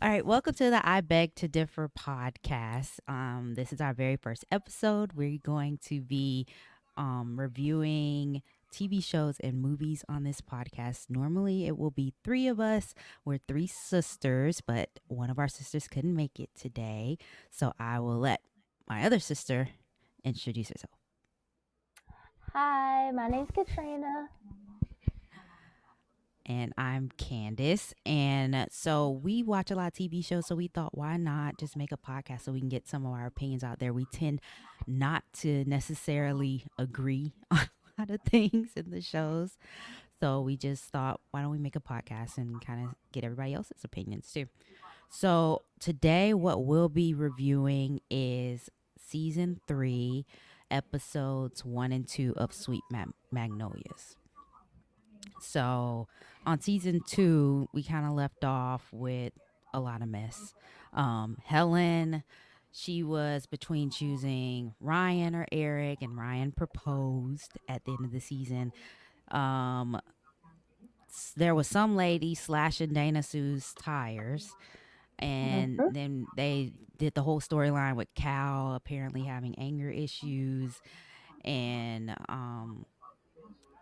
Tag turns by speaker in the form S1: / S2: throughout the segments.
S1: All right, welcome to the I Beg to Differ podcast. This is our very first episode. We're going to be reviewing TV shows and movies on this podcast. Normally, it will be three of us. We're three sisters, but one of our sisters couldn't make it today. So I will let my other sister introduce herself.
S2: Hi, my name's Katrina.
S1: And I'm Candace. And so we watch a lot of TV shows. So we thought, why not just make a podcast so we can get some of our opinions out there? We tend not to necessarily agree on a lot of things in the shows. So we just thought, why don't we make a podcast and kind of get everybody else's opinions too? So today, what we'll be reviewing is season 3, episodes 1 and 2 of Sweet Magnolias. So on season 2, we kind of left off with a lot of mess. Helen, she was between choosing Ryan or Eric, and Ryan proposed at the end of the season. Um, there was some lady slashing Dana Sue's tires, and
S2: Mm-hmm.
S1: then they did the whole storyline with Cal apparently having anger issues, and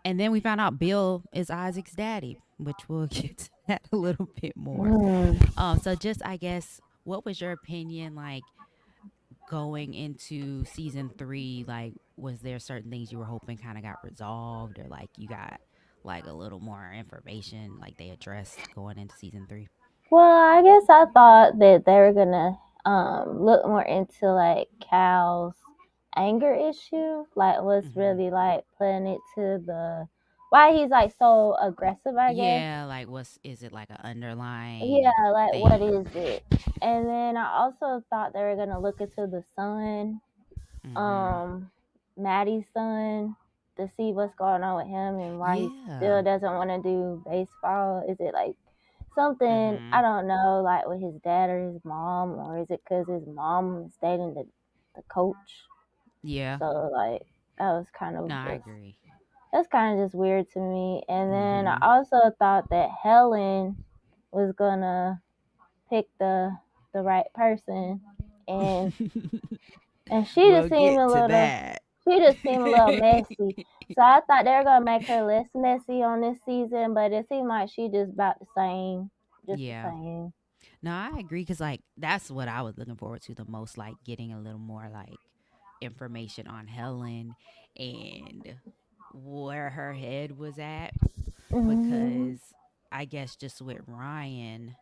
S1: and then we found out Bill is Isaac's daddy, which we'll get to that a little bit more.
S2: Mm.
S1: So just I guess, what was your opinion like going into season 3? Like, was there certain things you were hoping kind of got resolved, or like you got like a little more information like they addressed going into season 3?
S2: Well, I guess I thought that they were gonna look more into like Cal's anger issue, like what's
S1: Mm-hmm.
S2: really like putting it to the why he's like so aggressive, I guess.
S1: Yeah, like what's is it like an underlying
S2: Yeah, like what
S1: thing?
S2: is it? And then I also thought they were gonna look into the son,
S1: Mm-hmm.
S2: um, Maddie's son, to see what's going on with him and why he
S1: Yeah.
S2: still doesn't want to do baseball. Is it like something I
S1: Mm-hmm.
S2: don't know, like with his dad or his mom, or is it because his mom is dating the coach?
S1: Yeah.
S2: So like that was kind
S1: No,
S2: of
S1: I
S2: just
S1: agree.
S2: weird to me. And then I
S1: Mm-hmm.
S2: also thought that Helen was gonna pick the right person, and she
S1: We'll
S2: just seemed
S1: get
S2: a
S1: to
S2: little
S1: that.
S2: messy. So I thought they were gonna make her less messy on this season, but it seemed like she just about the same, just the
S1: Yeah.
S2: same.
S1: No, I agree, because like that's what I was looking forward to the most, like getting a little more like information on Helen and where her head was at,
S2: Hmm.
S1: because I guess just with Ryan,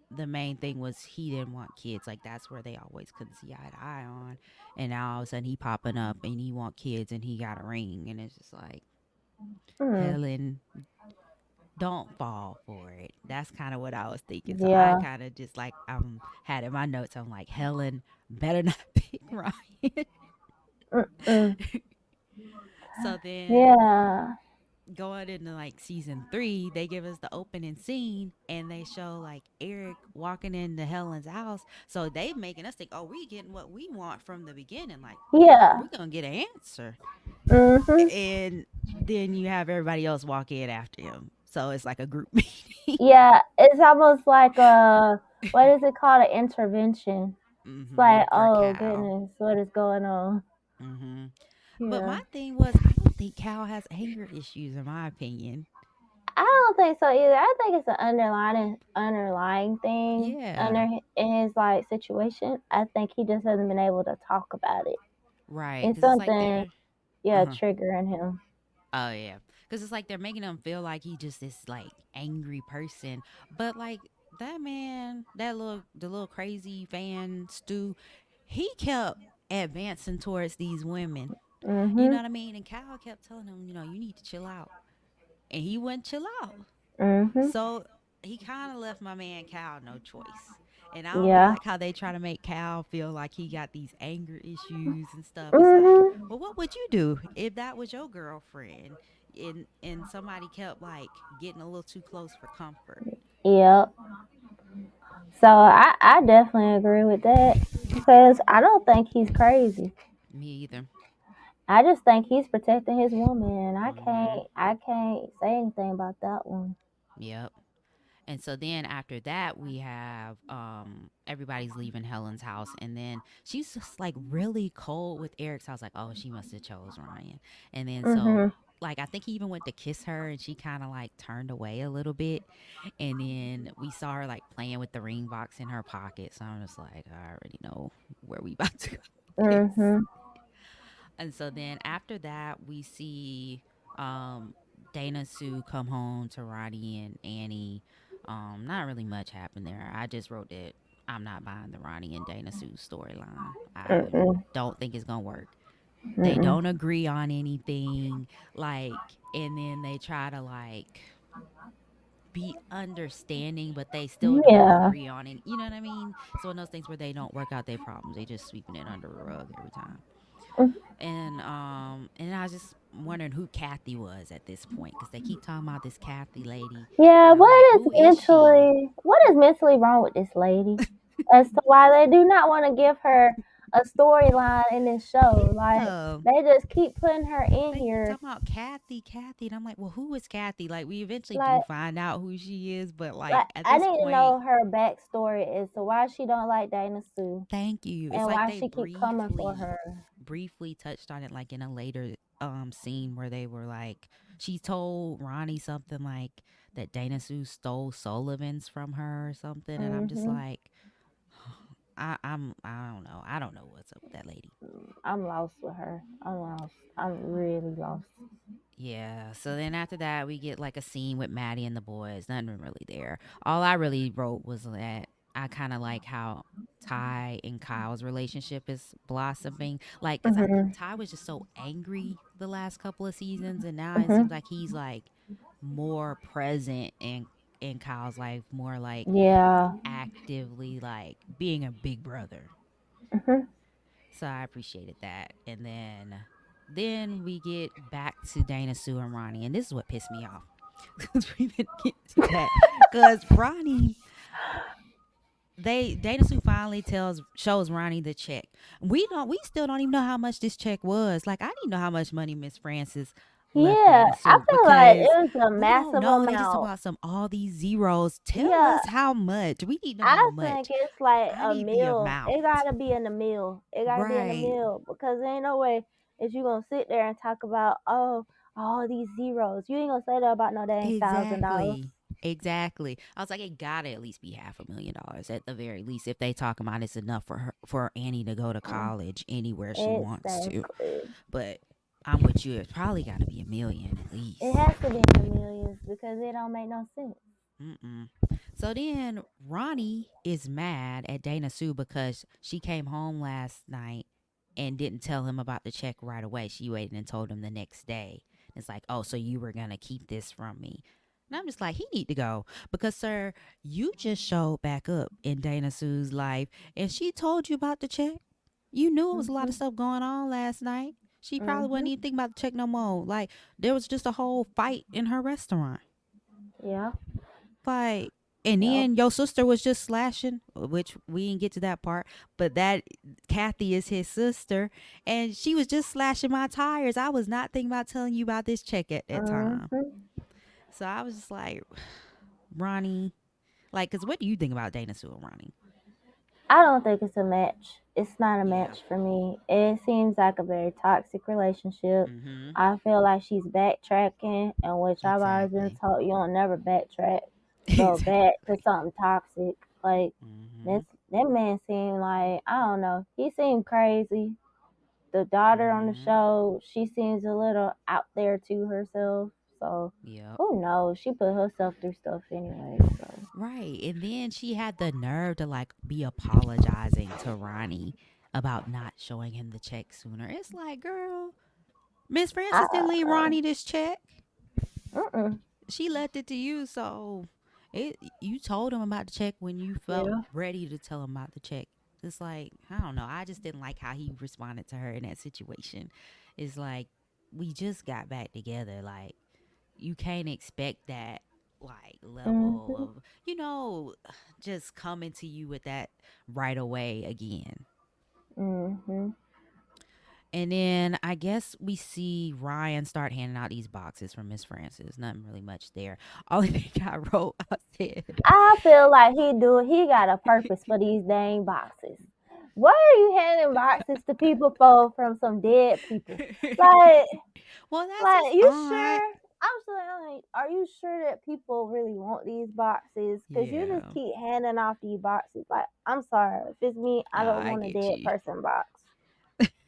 S1: the main thing was he didn't want kids. Like that's where they always couldn't see eye to eye on. And now all of a sudden he popping up and he want kids and he got a ring, and it's just like,
S2: Mm.
S1: Helen, don't fall for it. That's kind of what I was thinking. So I
S2: Yeah.
S1: kind of just like had in my notes. I'm like, Helen better not pick Ryan.
S2: Mm-mm.
S1: So then
S2: Yeah.
S1: going into like season 3, they give us the opening scene and they show like Eric walking into Helen's house. So they making us think, oh, we getting what we want from the beginning. Like
S2: Yeah.
S1: we're gonna get an answer.
S2: Hmm.
S1: And then you have everybody else walk in after him. So it's like a group meeting.
S2: Yeah. It's almost like a what is it called? An intervention. It's
S1: Mm-hmm.
S2: like,
S1: For
S2: oh
S1: Cal.
S2: goodness, what is going on?
S1: Mm-hmm. But
S2: Yeah.
S1: my thing was, I don't think Cal has anger issues, in my opinion.
S2: I don't think so either. I think it's an underlying thing
S1: Yeah.
S2: under in his like situation. I think he just hasn't been able to talk about it.
S1: Right.
S2: It's
S1: Because it's like
S2: something,
S1: they're. Uh
S2: yeah,
S1: huh.
S2: triggering him.
S1: Oh, yeah. Because it's like they're making him feel like he just this, like, angry person. But, like, that man, the little crazy fan, Stu, he kept advancing towards these women. You know
S2: Mhm.
S1: what I mean? And Cal kept telling him, you need to chill out. And he wouldn't chill out.
S2: Mhm.
S1: So he kind of left my man Cal no choice. And I don't
S2: Yeah.
S1: like how they try to make Cal feel like he got these anger issues and stuff. It's like,
S2: Mhm.
S1: well, what would you do if that was your girlfriend and somebody kept like getting a little too close for comfort?
S2: Yep. So I definitely agree with that because I don't think he's crazy.
S1: Me either.
S2: I just think he's protecting his woman, and
S1: Mm-hmm.
S2: I can't say anything about that one.
S1: Yep. And so then after that, we have everybody's leaving Helen's house, and then she's just like really cold with Eric's house. Like, oh, she must have chose Ryan. And then so
S2: Mhm.
S1: like I think he even went to kiss her, and she kind of like turned away a little bit. And then we saw her like playing with the ring box in her pocket. So I'm just like, I already know where we about to go with this.
S2: Mhm.
S1: And so then after that, we see Dana Sue come home to Ronnie and Annie. Not really much happened there. I just wrote that I'm not buying the Ronnie and Dana Sue storyline. I
S2: Mm-mm.
S1: don't think it's gonna work. They
S2: Mm-mm.
S1: don't agree on anything, like, and then they try to like be understanding, but they still don't
S2: Yeah.
S1: agree on it. You know what I mean? So in those things where they don't work out their problems, they just sweeping it under the rug every time. And I was just wondering who Kathy was at this point because they keep talking about this Kathy lady,
S2: Yeah,
S1: and I'm like, who is she?
S2: what is mentally wrong with this lady? As to why they do not want to give her a storyline in this show. Like
S1: Yeah,
S2: they just keep putting her in
S1: they keep
S2: here.
S1: talking about Kathy, and I'm like, well, who is Kathy? Like, we eventually do
S2: Like
S1: find out who she is, but like
S2: like
S1: at
S2: I
S1: this
S2: need to
S1: point,
S2: know her backstory as to why she don't like Dana Sue
S1: thank you. It's
S2: and
S1: like
S2: why
S1: they
S2: she keep coming for
S1: briefly
S2: her.
S1: briefly touched on it like in a later scene where they were like she told Ronnie something like that Dana Sue stole Sullivan's from her or something, and I'm just
S2: Mhm.
S1: like I don't know. I don't know what's up with that lady.
S2: I'm lost with her. I'm lost. I'm really lost.
S1: Yeah. So then after that, we get like a scene with Maddie and the boys. Nothing really there. All I really wrote was that I kind of like how Ty and Kyle's relationship is blossoming. Like, cause
S2: Mhm.
S1: Ty was just so angry the last couple of seasons, and now it seems
S2: Mhm.
S1: like he's like more present in Kyle's life, more like
S2: Yeah.
S1: actively like being a big brother.
S2: Mhm.
S1: So I appreciated that. And then we get back to Dana Sue and Ronnie, and this is what pissed me off because we didn't get to that. Because Ronnie, they Dana Sue finally tells shows Ronnie the check. We still don't even know how much this check was. Like I didn't know how much money Miss Francis left
S2: Yeah,
S1: Dana
S2: I
S1: Sue
S2: feel like
S1: because
S2: it was a
S1: we don't
S2: massive
S1: know. They just talk
S2: amount.
S1: about some all these zeros. Tell
S2: Yeah,
S1: us how much. We need to know how
S2: I think
S1: much.
S2: it's like
S1: I
S2: a
S1: need the
S2: meal. It
S1: amount.
S2: gotta be in the meal. It gotta be in the
S1: Right.
S2: meal because there ain't no way that you gonna sit there and talk about all these zeros. You ain't gonna say that about no dang $1,000.
S1: Exactly. Exactly. I was like, it gotta at least be $500,000 at the very least. If they talking about it's enough for her for Annie to go to college anywhere she wants to.
S2: Exactly.
S1: But I'm with you. It's probably gotta be 1,000,000 at
S2: It
S1: least.
S2: has to be in the millions because it don't make no sense.
S1: Mm-mm. So then Ronnie is mad at Dana Sue because she came home last night and didn't tell him about the check right away. She waited and told him the next day. It's like, oh, so you were gonna keep this from me. And I'm just like, he need to go. Because sir, you just showed back up in Dana Sue's life and she told you about the check. You knew it was a lot of
S2: Mhm.
S1: stuff going on last night. She probably wasn't
S2: Mhm.
S1: even thinking about the check no more. Like there was just a whole fight in her restaurant.
S2: Yeah.
S1: Like, and
S2: Yeah.
S1: then your sister was just slashing, which we didn't get to that part, but that Kathy is his sister, and she was just slashing my tires. I was not thinking about telling you about this check at that time.
S2: Mhm.
S1: So I was just like, Ronnie, like, because what do you think about Dana Sue and Ronnie?
S2: I don't think it's a match. It's not a
S1: Yeah.
S2: match for me. It seems like a very toxic relationship.
S1: Mm-hmm.
S2: I feel like she's backtracking, and which I've always been
S1: Exactly.
S2: taught you don't never backtrack. Go back to
S1: Exactly.
S2: something toxic. Like
S1: Mm-hmm.
S2: this, that man seemed like I don't know. He seemed crazy. The daughter on the
S1: Mm-hmm.
S2: show, she seems a little out there to herself. So
S1: Yep.
S2: who knows? She put herself through stuff anyway. So
S1: Right. And then she had the nerve to like be apologizing to Ronnie about not showing him the check sooner. It's like, girl, Miss Francis didn't leave
S2: I,
S1: Ronnie this check.
S2: mm-mm.
S1: She left it to you, so you told him about the check when you felt
S2: Yeah.
S1: ready to tell him about the check. It's like, I don't know. I just didn't like how he responded to her in that situation. It's like we just got back together. Like you can't expect that like level
S2: Mm-hmm.
S1: of, just coming to you with that right away again.
S2: Mm-hmm.
S1: And then I guess we see Ryan start handing out these boxes from Miss Francis. Nothing really much there. Only thing I wrote, I said,
S2: I feel like he got a purpose for these dang boxes. What are you handing boxes to people for from some dead people? Like,
S1: well, that's his
S2: like you
S1: aunt.
S2: sure? I'm saying, like, are you sure that people really want these boxes? Cause you just
S1: Yeah.
S2: keep handing off these boxes. Like, I'm sorry, if it's me, I
S1: No,
S2: don't
S1: I
S2: want a
S1: get
S2: dead
S1: you.
S2: person box.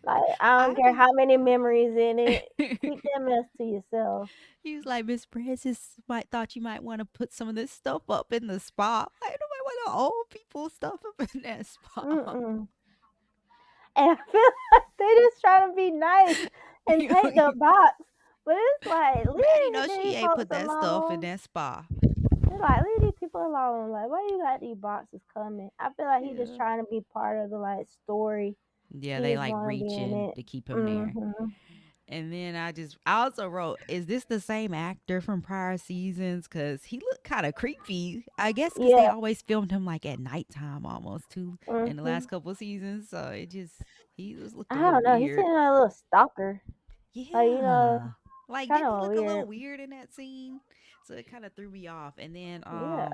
S2: Like, I don't
S1: I
S2: care
S1: just
S2: how many memories in it. Keep that mess to yourself.
S1: he was like, Miss Francis might thought you might want to put some of this stuff up in the spa. I don't want the old people stuff up in that spa.
S2: Mm-mm. And I feel like they just trying to be nice and take the box. But it's like,
S1: Maddie
S2: leave
S1: knows she
S2: these
S1: ain't
S2: folks
S1: put that stuff in
S2: alone.
S1: that spa.
S2: They're like, leave these people alone. Like, why you got these boxes coming? I feel like he just
S1: Yeah.
S2: trying to be part of the like story.
S1: Yeah,
S2: He
S1: they
S2: just
S1: like
S2: want to be in
S1: reaching
S2: it.
S1: to keep him there.
S2: Mm-hmm.
S1: And then I also wrote, is this the same actor from prior seasons? Because he looked kind of creepy. I guess because they
S2: Yeah.
S1: always filmed him like at nighttime almost too in the
S2: Mm-hmm.
S1: last couple of seasons. So he just looked
S2: I
S1: a little
S2: don't know. He
S1: weird.
S2: seemed like a little stalker. Like,
S1: Yeah. Like,
S2: kind
S1: didn't he
S2: of
S1: look a
S2: weird.
S1: little weird in that scene? So it kind of threw me off. And
S2: Yeah.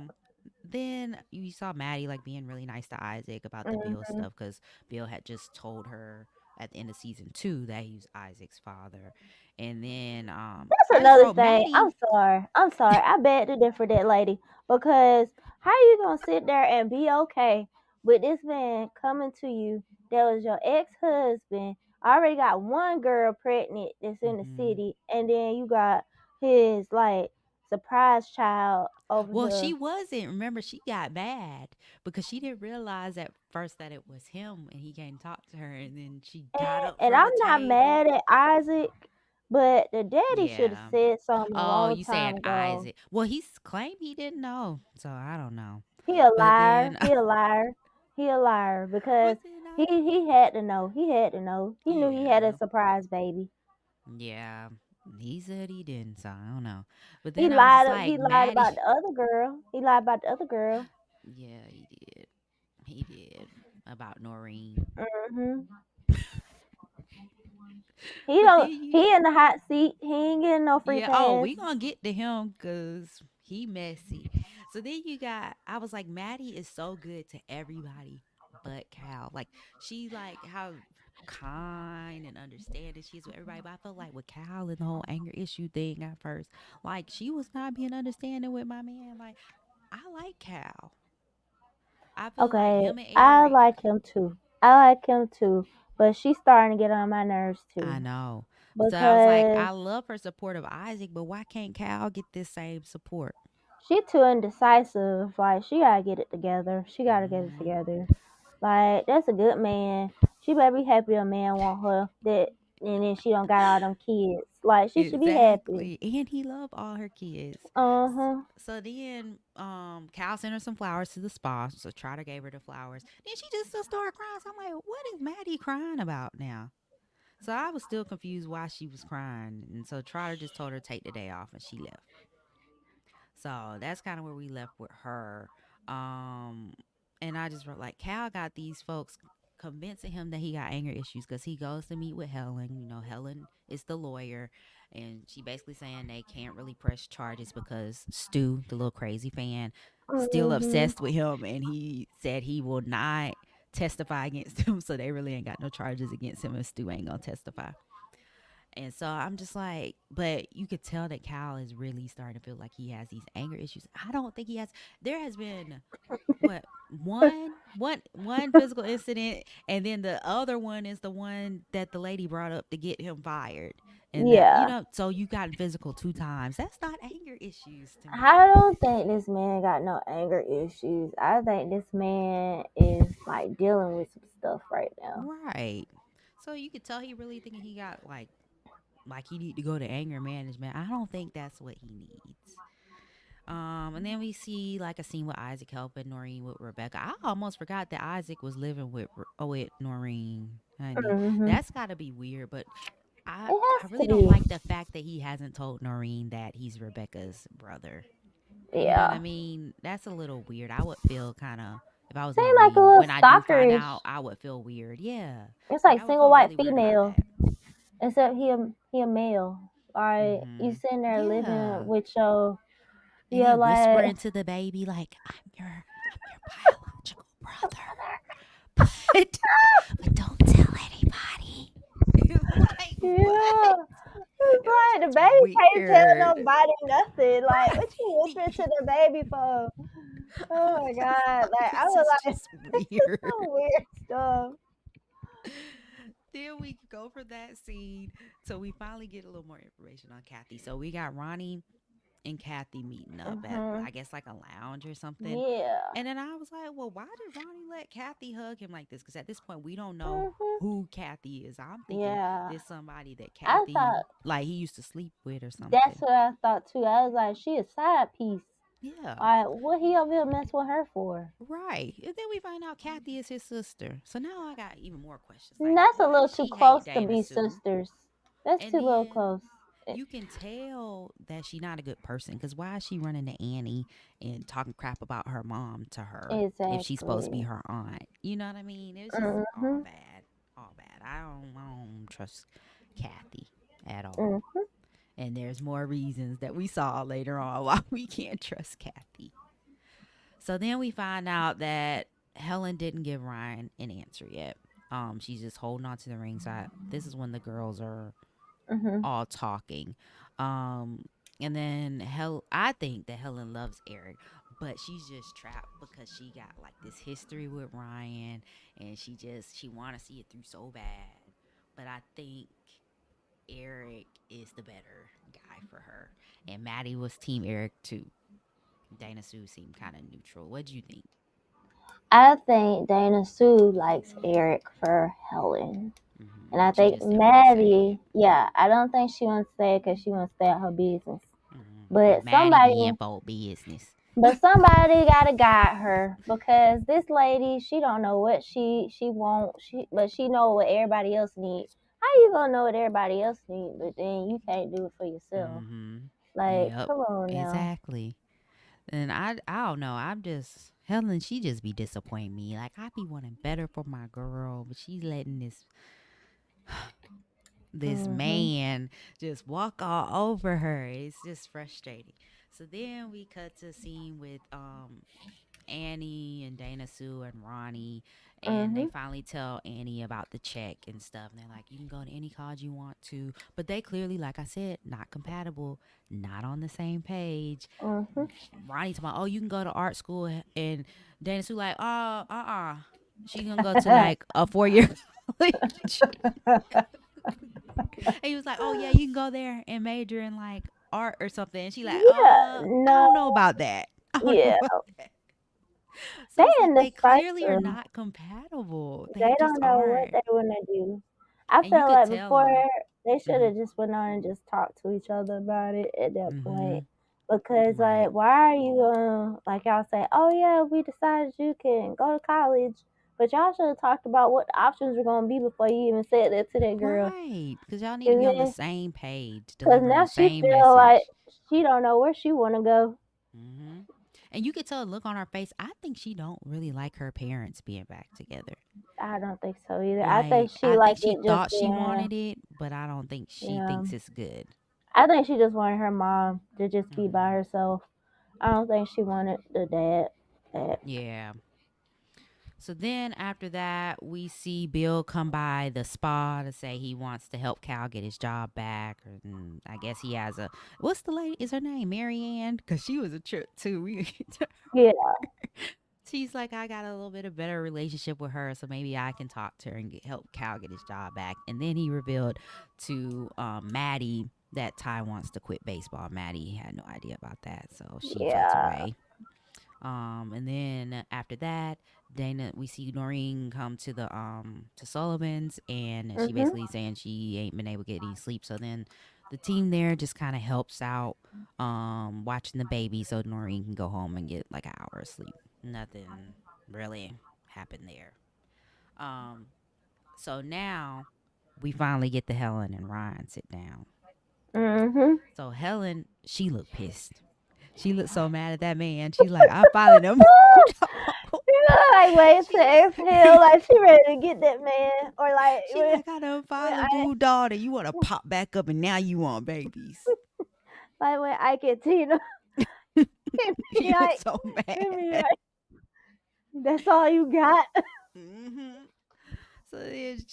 S1: then you saw Maddie like being really nice to Isaac about the Bill
S2: Mm-hmm.
S1: stuff because Bill had just told her at the end of season 2 that he was Isaac's father. And then
S2: That's
S1: I just
S2: another
S1: wrote
S2: thing. I'm
S1: Maddie.
S2: sorry. I'm sorry. I beg to differ that lady because how you gonna sit there and be okay with this man coming to you that was your ex husband? Already got one girl pregnant that's in the
S1: Hmm.
S2: city, and then you got his like surprise child over
S1: Well, she
S2: here.
S1: wasn't. Remember, she got mad because she didn't realize at first that it was him and he came to talk to her. And then she got up
S2: And
S1: from
S2: I'm
S1: the
S2: not
S1: table.
S2: mad at Isaac, but the daddy should have
S1: Yeah.
S2: said something a
S1: Oh,
S2: long
S1: you
S2: time
S1: saying
S2: ago.
S1: Isaac? Well, he's claimed he didn't know, so I don't know.
S2: He a
S1: But
S2: liar.
S1: then,
S2: He a liar. He a liar
S1: but
S2: because
S1: then
S2: he had to know. He had to know. He knew he had a
S1: yeah,
S2: surprise baby.
S1: yeah, he said he didn't, so I don't know. But
S2: He
S1: then I was just
S2: lied.
S1: like,
S2: He lied
S1: Maddie,
S2: about the other girl. He lied about the other girl.
S1: yeah, he did about Noreen.
S2: Hmm. He
S1: But
S2: don't.
S1: then you,
S2: He in the hot seat. He ain't getting no free
S1: yeah, oh,
S2: pass.
S1: we gonna get to him because he messy. So then you got, I was like, Maddie is so good to everybody but Cal. Like she like how kind and understanding she is with everybody. But I felt like with Cal and the whole anger issue thing at first, like she was not being understanding with my man. Like I like Cal. I feel like
S2: Okay,
S1: him and
S2: I
S1: Eric.
S2: like him too. I like him too. But she's starting to get on my nerves
S1: I
S2: too
S1: know. So I was like,
S2: because
S1: I love her support of Isaac, but why can't Cal get this same support?
S2: she too indecisive. Like she gotta get it together. She gotta get it
S1: Hmm.
S2: together. Like that's a good man. She better be happy a man want her. That and then she don't got all them kids. Like she should be happy.
S1: Exactly. And he loved all her kids.
S2: Uh huh.
S1: So then Cal sent her some flowers to the spa. So Trotter gave her the flowers. Then she just started crying. So I'm like, what is Maddie crying about now? So I was still confused why she was crying. And so Trotter just told her to take the day off and she left. So that's kind of where we left with her. Um, and I just wrote like Cal got these folks convincing him that he got anger issues because he goes to meet with Helen. You know, Helen is the lawyer, and she basically saying they can't really press charges because Stu, the little crazy fan, still
S2: Mhm.
S1: obsessed with him, and he said he will not testify against him. So they really ain't got no charges against him, and Stu ain't gonna testify. And so I'm just like, but you could tell that Cal is really starting to feel like he has these anger issues. I don't think he has. There has been what one physical incident, and then the other one is the one that the lady brought up to get him fired. And that
S2: Yeah.
S1: so you got physical 2 times. That's not anger issues to me.
S2: I don't think this man got no anger issues. I think this man is like dealing with some stuff right now.
S1: Right. So you could tell he really thinking he got like he need to go to anger management. I don't think that's what he needs. And then we see like a scene with Isaac helping Noreen with Rebecca. I almost forgot that Isaac was living with Noreen, honey.
S2: Mhm.
S1: That's got to be weird, but I
S2: It
S1: I
S2: has to
S1: really don't like
S2: be.
S1: the fact that he hasn't told Noreen that he's Rebecca's brother. You know what I
S2: Yeah.
S1: mean? That's a little weird. I would feel kind of if I was
S2: Seem like a
S1: Noreen
S2: little
S1: when I do find
S2: stalkerish.
S1: out, I would feel weird. Yeah.
S2: It's
S1: Like
S2: like
S1: I would
S2: single
S1: feel
S2: white
S1: really weird about
S2: female.
S1: that.
S2: Except he a male. Like you
S1: Mhm.
S2: sitting there living
S1: Yeah.
S2: with your
S1: And he
S2: yeah like
S1: whispering to the baby like, I'm your biological brother." But but don't tell anybody. Like
S2: yeah.
S1: what?
S2: It's
S1: It was
S2: like the
S1: just
S2: baby can't tell
S1: weird.
S2: nobody nothing. Like what you whispering
S1: Right.
S2: to the baby for?
S1: I
S2: Oh
S1: was
S2: my
S1: just
S2: god!
S1: like,
S2: Like I
S1: this
S2: was
S1: is
S2: like,
S1: just
S2: this is
S1: weird.
S2: some weird stuff.
S1: Then we go from that scene. So we finally get a little more information on Kathy. So we got Ronnie and Kathy meeting up at,
S2: Mhm.
S1: I guess, like a lounge or something.
S2: Yeah.
S1: And then I was like, well, why did Ronnie let Kathy hug him like this? Because at this point, we don't know
S2: Mhm.
S1: who Kathy is. I'm thinking
S2: Yeah.
S1: there's somebody that
S2: I
S1: Kathy,
S2: thought
S1: like, he used to sleep with or
S2: that's
S1: something.
S2: what I thought too. I was like, she a side piece.
S1: Yeah.
S2: Like, what he over here mess with her for?
S1: Right. And then we find out Kathy is his sister. So now I got even more questions.
S2: And
S1: Like,
S2: that's a
S1: why
S2: little
S1: does
S2: too
S1: she hate
S2: close to
S1: Dana
S2: be
S1: Sue?
S2: sisters. That's
S1: And
S2: too little
S1: then
S2: close. Eh,
S1: you can tell that she's not a good person because why is she running to Annie and talking crap about her mom to her if she's supposed to be
S2: exactly.
S1: her aunt? You know what I mean? It was just all
S2: Mhm.
S1: bad. All bad. I don't trust Kathy at all.
S2: Mhm.
S1: And there's more reasons that we saw later on why we can't trust Kathy. So then we find out that Helen didn't give Ryan an answer yet. She's just holding on to the ring. So this is when the girls are
S2: Mhm.
S1: all talking. Um, and then I think that Helen loves Eric, but she's just trapped because she got like this history with Ryan, and she want to see it through so bad. But I think Eric is the better guy for her, and Maddie was Team Eric too. Dana Sue seemed kind of neutral. What do you think?
S2: I think Dana Sue likes Eric for Helen. And I
S1: She
S2: think
S1: just didn't want to say it.
S2: Maddie, yeah, I don't think she wants to say it because she wants to stay out her business.
S1: But
S2: But
S1: Maddie
S2: somebody,
S1: be info business.
S2: but somebody gotta guide her because this lady, she don't know what she want. But she know what everybody else need. How you gonna know what everybody else need, but then you can't do it for yourself?
S1: Mm-hmm.
S2: Like,
S1: Yep.
S2: come on now.
S1: Exactly. And I don't know. I'm just Helen. She just be disappointing me. Like I be wanting better for my girl, but she's letting this
S2: Mhm.
S1: man just walk all over her. It's just frustrating. So then we cut to a scene with Annie and Dana Sue and Ronnie, and they
S2: Mhm.
S1: finally tell Annie about the check and stuff. And they're like, "You can go to any college you want to," but they clearly, like I said, not compatible, not on the same page.
S2: Mhm.
S1: Ronnie's about, "Oh, you can go to art school," and Dana Sue like, She gonna go to like a 4 year college. And he was like, "Oh yeah, you can go there and major in like art or something." And she like,
S2: Yeah.
S1: I
S2: No.
S1: don't know about that. I don't know
S2: Yeah.
S1: about that.
S2: They
S1: So it's like they clearly are
S2: indecisive.
S1: not compatible. They
S2: They
S1: just
S2: don't know what
S1: aren't.
S2: they wanna do. I
S1: And you
S2: feel
S1: could
S2: like
S1: tell
S2: before
S1: them.
S2: they should
S1: Hmm.
S2: have just went on and just talked to each other about it at that point.
S1: Hmm.
S2: Because
S1: Right.
S2: like, why are you gonna like y'all say, oh yeah, we decided you can go to college, but y'all should have talked about what the options were gonna be before you even said that to that girl.
S1: Right. Because y'all need to
S2: Cause
S1: be on the
S2: then,
S1: same page,
S2: cause
S1: delivering
S2: now
S1: the
S2: she
S1: same
S2: feel like
S1: message.
S2: she don't know where she wanna go.
S1: Hmm. And you could tell a look on her face. I think she don't really like her parents being back together.
S2: I don't think so either. I think
S1: Like
S2: she
S1: I
S2: like
S1: think she
S2: it just
S1: thought she
S2: being,
S1: wanted it, but I don't think she
S2: yeah.
S1: thinks it's good.
S2: I think she just wanted her mom to just be by
S1: Hmm.
S2: herself. I don't think she wanted the dad. That.
S1: Yeah. So then after that, we see Bill come by the spa to say he wants to help Cal get his job back. And I guess he has a what's the lady? Is her name Marianne? Because she was a trip too.
S2: Yeah.
S1: She's like, I got a little bit of better relationship with her, so maybe I can talk to her and help Cal get his job back. And then he revealed to Maddie that Ty wants to quit baseball. Maddie had no idea about that, so she felt
S2: Yeah.
S1: away. And then after that, Dana, we see Noreen come to Sullivan's, and she
S2: Mhm.
S1: basically saying she ain't been able to get any sleep. So then the team there just kind of helps out, watching the baby, so Noreen can go home and get like an hour of sleep. Nothing really happened there. Um, so now we finally get the Helen and Ryan sit down.
S2: Mhm.
S1: So Helen, she looked pissed. She looked so mad at that man. She's like, I finally done moved on.
S2: like wait to
S1: she
S2: exhale, like she ready to get that man, or like
S1: she like, I done
S2: when
S1: finally
S2: I
S1: moved on and you want to pop back up and now you want babies.
S2: like when I get Tina, hit
S1: You
S2: me
S1: get
S2: like,
S1: so
S2: hit me
S1: mad.
S2: like, that's all you got.
S1: hmm So then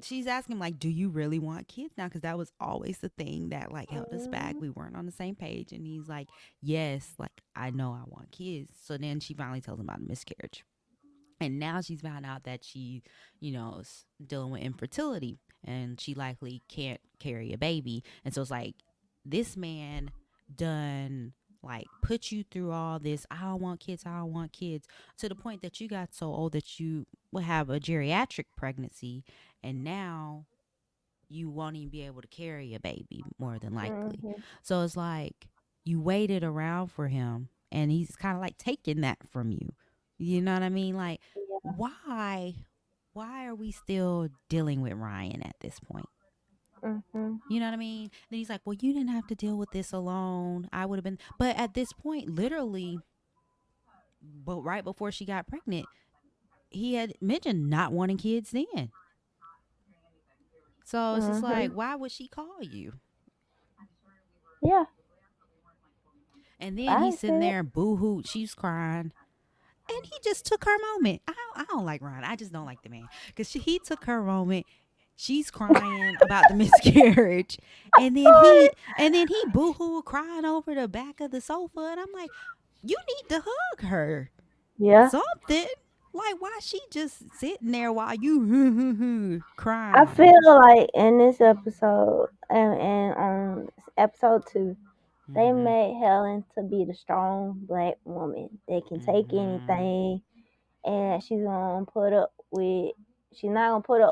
S1: she's asking like, do you really want kids now? Because that was always the thing that like held us back.
S2: Mhm,
S1: We weren't on the same page, and he's like, yes, like I know I want kids. So then she finally tells him about a miscarriage. And now she's found out that she, is dealing with infertility and she likely can't carry a baby. And so it's like, this man done like put you through all this. I don't want kids. I don't want kids, to the point that you got so old that you will have a geriatric pregnancy. And now you won't even be able to carry a baby, more than likely.
S2: mhm,
S1: So it's like you waited around for him and he's kind of like taking that from you. You know what I mean? Like,
S2: yeah,
S1: why why are we still dealing with Ryan at this point?
S2: mhm,
S1: You know what I mean? Then he's like, well, you didn't have to deal with this alone. I would have been, but at this point, literally, but right before she got pregnant, he had mentioned not wanting kids then. So it's just like,
S2: mhm,
S1: why would she call you?
S2: yeah,
S1: And then
S2: I
S1: he's
S2: see
S1: sitting
S2: it.
S1: there boo hoo, she's crying. And he just took her moment. I don't like Ryan. I just don't like the man. Because he took her moment. She's crying about the miscarriage. And then he boo hoo crying over the back of the sofa. And I'm like, you need to hug her.
S2: Yeah,
S1: Something. Like, why she just sitting there while you
S2: I
S1: crying?
S2: feel like in this episode and episode 2, they
S1: Mm-hmm.
S2: made Helen to be the strong black woman that can take
S1: Mm-hmm.
S2: anything, and she's not gonna put up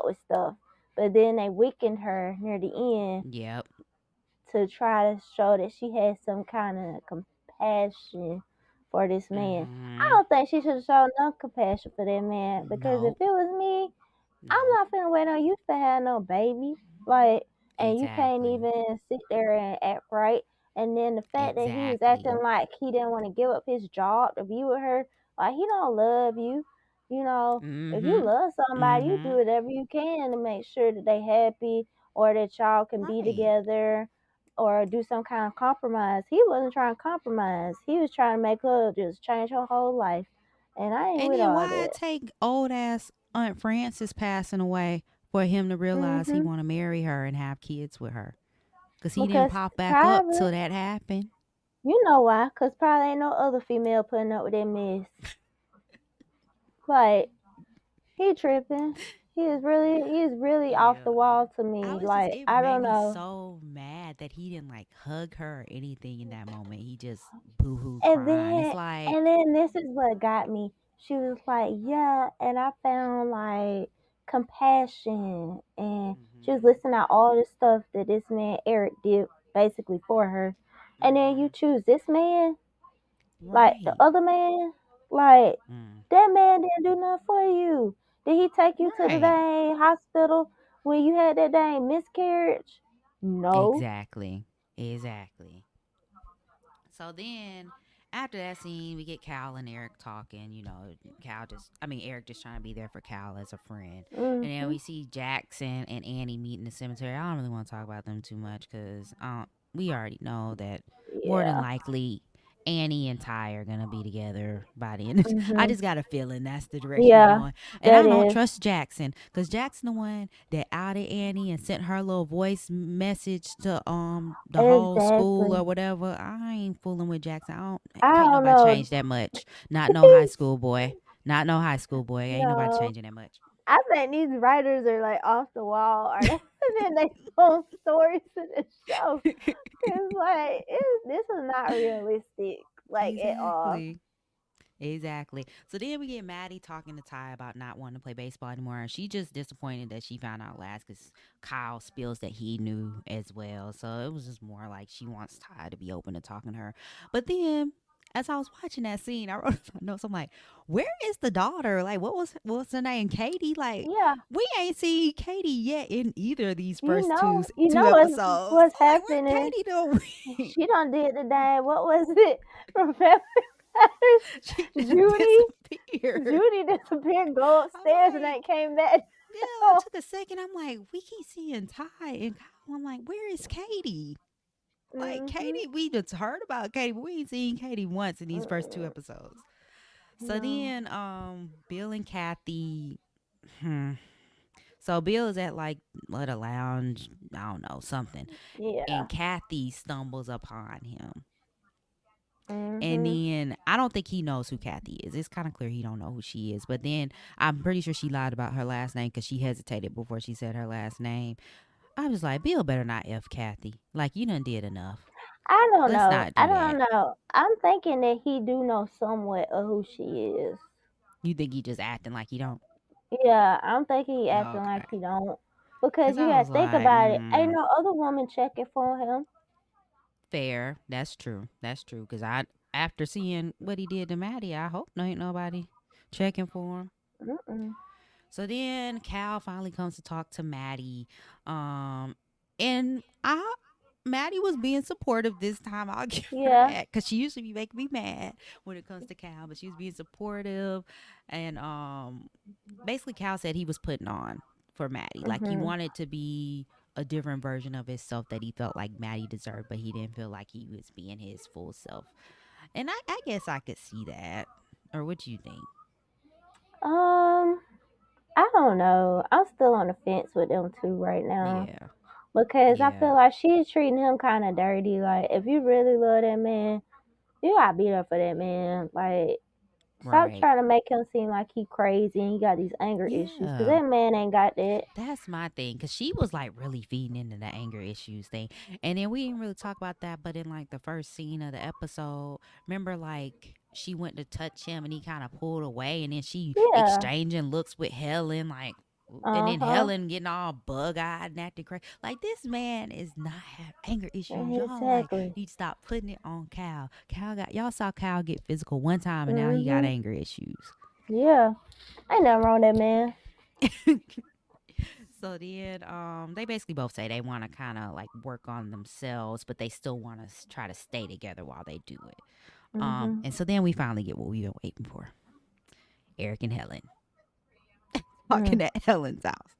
S2: with stuff. But then they weakened her near the end
S1: Yep.
S2: to try to show that she had some kind of compassion for this man. I
S1: Mm-hmm.
S2: don't think she should have shown no compassion for that man, because if
S1: Nope.
S2: it was me, I'm
S1: Nope.
S2: not finna wait on you to have no baby. Like, and you can't
S1: Exactly.
S2: even sit there and act right. And then the fact that he was acting
S1: Exactly.
S2: like he didn't want to give up his job to be with her, like he don't love you. You know, if you
S1: Mm-hmm.
S2: love somebody, you do
S1: Mm-hmm.
S2: whatever you can to make sure that they happy, or that y'all can be
S1: Right.
S2: together, or do some kind of compromise. He wasn't trying to compromise. He was trying to make her just change her whole life. And I ain't
S1: And
S2: with
S1: then
S2: all
S1: why
S2: that.
S1: it take old ass Aunt Frances passing away for him to realize he
S2: Mhm.
S1: want to marry her and have kids with her? Cause he didn't
S2: Because
S1: pop back up
S2: probably,
S1: till that happened.
S2: you know why? Cause probably ain't no other female putting up with that mess. Like, he tripping. He is really off
S1: Yeah.
S2: the wall to
S1: I
S2: me.
S1: was just
S2: Like,
S1: it
S2: I
S1: made
S2: don't
S1: me
S2: know.
S1: so mad that he didn't like hug her or anything in that moment. He just boo hoo
S2: And
S1: crying. It's
S2: then
S1: like
S2: and then this is what got me. She was like, yeah, and I found like compassion, and she was
S1: mhm.
S2: listing out all the stuff that this man Eric did basically for her. And then you
S1: Mhm.
S2: choose this man. Like the
S1: Right.
S2: other man, like
S1: Mm.
S2: that man didn't do nothing for you. Did he take you to the
S1: Right.
S2: dang hospital when you had that dang miscarriage? No.
S1: Exactly. Exactly. So then after that scene, we get Cal and Eric talking. Eric just trying to be there for Cal as a friend. And then
S2: Mhm.
S1: we see Jackson and Annie meet in the cemetery. I don't really want to talk about them too much because we already know that more than
S2: Yeah.
S1: likely Annie and Ty are gonna be together by the end. I
S2: Mhm.
S1: just got a feeling that's the direction they're
S2: Yeah.
S1: going, and
S2: That
S1: I don't
S2: is
S1: trust Jackson because Jackson the one that outed Annie and sent her little voice message to the whole school or
S2: exactly.
S1: whatever. I ain't fooling with Jackson. I don't
S2: I
S1: can't
S2: don't
S1: nobody
S2: know.
S1: change that much. Not no high school boy. Not no high school boy. Ain't nobody
S2: No.
S1: changing that much.
S2: I think these writers are like off the wall, or they and then they post stories to the show. It's like this is not realistic, like at all.
S1: Exactly. Exactly. So then we get Maddie talking to Ty about not wanting to play baseball anymore. And she just disappointed that she found out last because Kyle spills that he knew as well. So it was just more like she wants Ty to be open to talking to her. But then as I was watching that scene, I wrote my notes. I'm like, where is the daughter? Like, what's her name? Katie? Like,
S2: Yeah,
S1: we ain't seen Katie yet in either of these
S2: you
S1: first
S2: know, you
S1: two
S2: know
S1: episodes.
S2: what's
S1: So like,
S2: happening.
S1: where Katie doing?
S2: She done did the dang. What was it from family?
S1: She just
S2: Judy,
S1: disappeared.
S2: Judy disappeared, go
S1: I'm
S2: upstairs, and
S1: like,
S2: ain't came back.
S1: yeah, I took a second. I'm like, we keep seeing Ty and Kyle. I'm like, where is Katie? Like
S2: Mhm.
S1: Katie, we just heard about Katie, but we ain't seen Katie once in these first two
S2: Mm,
S1: episodes. So
S2: no.
S1: then Bill and Kathy, hmm. So Bill is at like what a lounge, I don't know, something.
S2: Yeah.
S1: And Kathy stumbles upon him. And
S2: Mhm.
S1: then I don't think he knows who Kathy is. It's kind of clear he don't know who she is. But then I'm pretty sure she lied about her last name because she hesitated before she said her last name. I was like, Bill better not F Kathy. Like, you done did enough.
S2: I don't
S1: Let's
S2: know.
S1: not
S2: I
S1: do
S2: don't
S1: that.
S2: know. I'm thinking that he do know somewhat of who she is.
S1: You think he just acting like he don't?
S2: Yeah, I'm thinking he acting like
S1: Okay.
S2: he don't. Because
S1: Because
S2: you
S1: I
S2: gotta
S1: was
S2: think
S1: like,
S2: about it. Ain't no other woman checking for him.
S1: fair. That's true. That's true. Because after seeing what he did to Maddie, I hope no ain't nobody checking for him.
S2: Mm-mm.
S1: So then Cal finally comes to talk to Maddie. And Maddie was being supportive this time. I'll give her
S2: Yeah.
S1: that. Cause she usually be making me mad when it comes to Cal, but she was being supportive. And basically Cal said he was putting on for Maddie. Like he
S2: Mhm.
S1: wanted to be a different version of himself that he felt like Maddie deserved, but he didn't feel like he was being his full self. And I guess I could see that. Or what do you think?
S2: Um, I don't know. I'm still on the fence with them two right now
S1: Yeah.
S2: because I
S1: Yeah.
S2: feel like she's treating him kind of dirty. Like, if you really love that man, you gotta be there for that man. Like, stop
S1: Right.
S2: trying to make him seem like he crazy and he got these anger issues because
S1: Yeah.
S2: that man ain't got that.
S1: That's my thing. Cause she was like really feeding into the anger issues thing. And then we didn't really talk about that, but in like the first scene of the episode, remember like she went to touch him and he kind of pulled away and then she
S2: Yeah.
S1: exchanging looks with Helen, like and
S2: Uh
S1: then
S2: huh.
S1: Helen getting all bug eyed and acting crazy. Like this man is not have anger issues. Y'all like
S2: Exactly.
S1: need to stop putting it on Cal. Cal got y'all saw Cal get physical one time and now he got
S2: Mhm.
S1: anger issues.
S2: Yeah. Ain't nothing wrong with that man.
S1: So then they basically both say they want to kind of like work on themselves, but they still want to try to stay together while they do it.
S2: Mhm.
S1: And so then we finally get what we've been waiting for. Eric and Helen talking
S2: Mm.
S1: at Helen's house.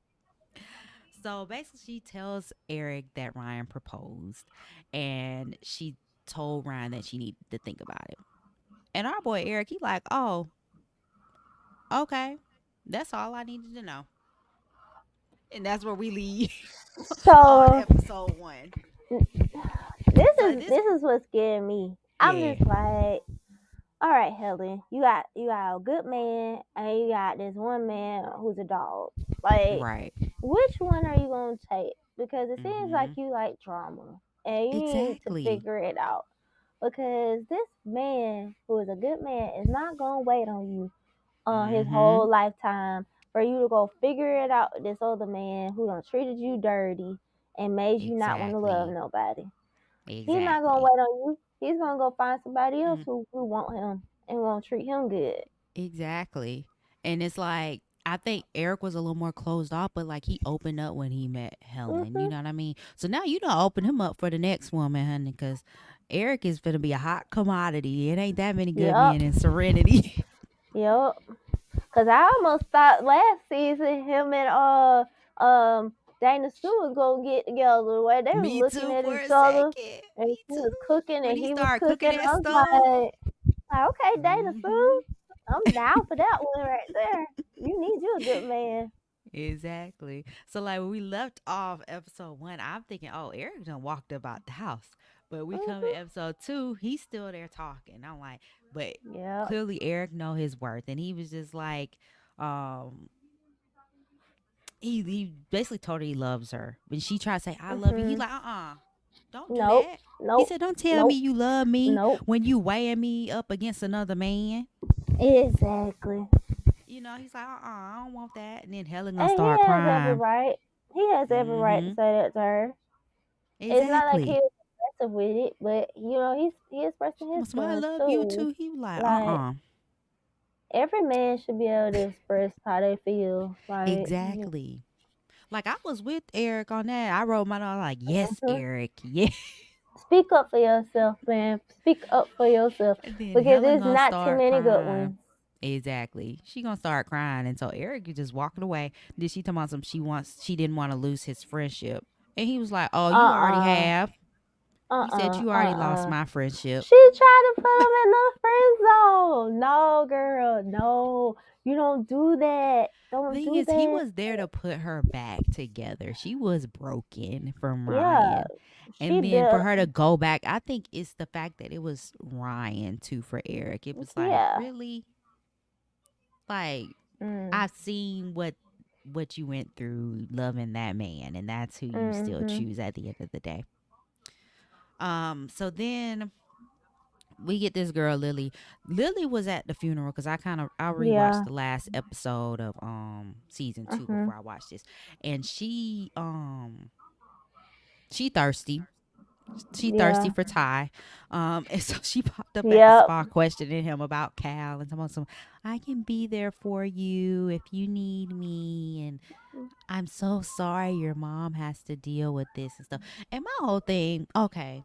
S1: So basically she tells Eric that Ryan proposed and she told Ryan that she needed to think about it. And our boy Eric, he like, "Oh, okay. That's all I needed to know." And that's where we leave on
S2: So
S1: episode 1.
S2: this
S1: So at
S2: is
S1: this
S2: this is what's scaring me. I'm
S1: yeah,
S2: just like, all right, Helen, you got a good man and you got this one man who's a dog. Like,
S1: right.
S2: which one are you gonna take? Because it seems like
S1: Mhm.
S2: you like drama and you need to
S1: Exactly.
S2: figure it out. Because this man who is a good man is not gonna wait on you his whole
S1: Mhm.
S2: lifetime for you to go figure it out with this other man who done treated you dirty and made you not want to love
S1: Exactly.
S2: nobody. He's not gonna
S1: Exactly.
S2: wait on you. He's gonna go find somebody else
S1: Mm,
S2: who want him and won't treat him good.
S1: exactly. And it's like I think Eric was a little more closed off, but like he opened up when he met Helen. You
S2: Mhm.
S1: know what I mean? So now you don't open him up for the next woman, honey, because Eric is gonna be a hot commodity. It ain't that many good
S2: Yep.
S1: men in Serenity.
S2: Yep. Cause I almost thought last season him and Dana Sue was gonna get together. The way they was
S1: Me
S2: looking
S1: too
S2: at
S1: for
S2: each
S1: a
S2: other,
S1: second.
S2: and
S1: Me
S2: she
S1: too.
S2: was cooking
S1: When
S2: and
S1: he
S2: he was
S1: started cooking
S2: cooking.
S1: that
S2: I was
S1: stuff.
S2: okay, Dana
S1: Mhm.
S2: Sue, I'm down for that one right there. You need you a good man.
S1: Exactly. So like when we left off episode 1, I'm thinking, oh, Eric done walked about the house. But we come in
S2: Mhm.
S1: episode 2, he's still there talking. I'm like, but
S2: Yeah.
S1: clearly Eric know his worth, and he was just like, um, he basically told her he loves her. When she tried to say I love you, he
S2: Mhm.
S1: like, don't do
S2: Nope.
S1: that. He
S2: Nope.
S1: said, don't tell me
S2: Nope.
S1: you love me
S2: Nope.
S1: when you weighing me up against another man.
S2: Exactly.
S1: You know, he's like, I don't want that. And then Helen gonna
S2: And he
S1: start
S2: has every
S1: crying.
S2: right. He has every right to
S1: Mm-hmm.
S2: say that to her. It's not like he
S1: Exactly.
S2: was aggressive with it, but he expressing his
S1: So I
S2: feelings
S1: love you
S2: too.
S1: too. He was like,
S2: Like, every man should be able to express how they feel. Like,
S1: exactly. Like I was with Eric on that. I wrote my note like, yes,
S2: mhm.
S1: Eric. Yeah.
S2: Speak up for yourself, man. Speak up for yourself
S1: And then
S2: because
S1: Helen
S2: there's
S1: gonna
S2: not too
S1: start
S2: many good
S1: crying.
S2: ones.
S1: Exactly. She gonna start crying, and so Eric is just walking away. Then she talking about some. She didn't want to lose his friendship, and he was like, "Oh,
S2: Uh
S1: you already
S2: uh-uh,
S1: have." He said,
S2: uh
S1: "You already lost
S2: uh.
S1: my friendship."
S2: She tried to put him in the friend zone. No, girl, no. You don't do that. Don't
S1: Thing
S2: do
S1: is, he
S2: that.
S1: was there to put her back together. She was broken from
S2: Yeah,
S1: Ryan.
S2: she
S1: And then for
S2: built.
S1: her to go back, I think it's the fact that it was Ryan too for Eric. It was like,
S2: Yeah.
S1: really? Like,
S2: Mm,
S1: I've seen what you went through loving that man, and that's who you still
S2: mhm.
S1: choose at the end of the day. So then we get this girl Lily. Lily was at the funeral because I rewatched
S2: Yeah.
S1: the last episode of season 2
S2: Mhm.
S1: before I watched this, and she thirsty. She thirsty
S2: Yeah.
S1: for Ty, and so she popped up at the
S2: Yep.
S1: spa questioning him about Cal and some. I can be there for you if you need me, and I'm so sorry your mom has to deal with this and stuff. And my whole thing, okay,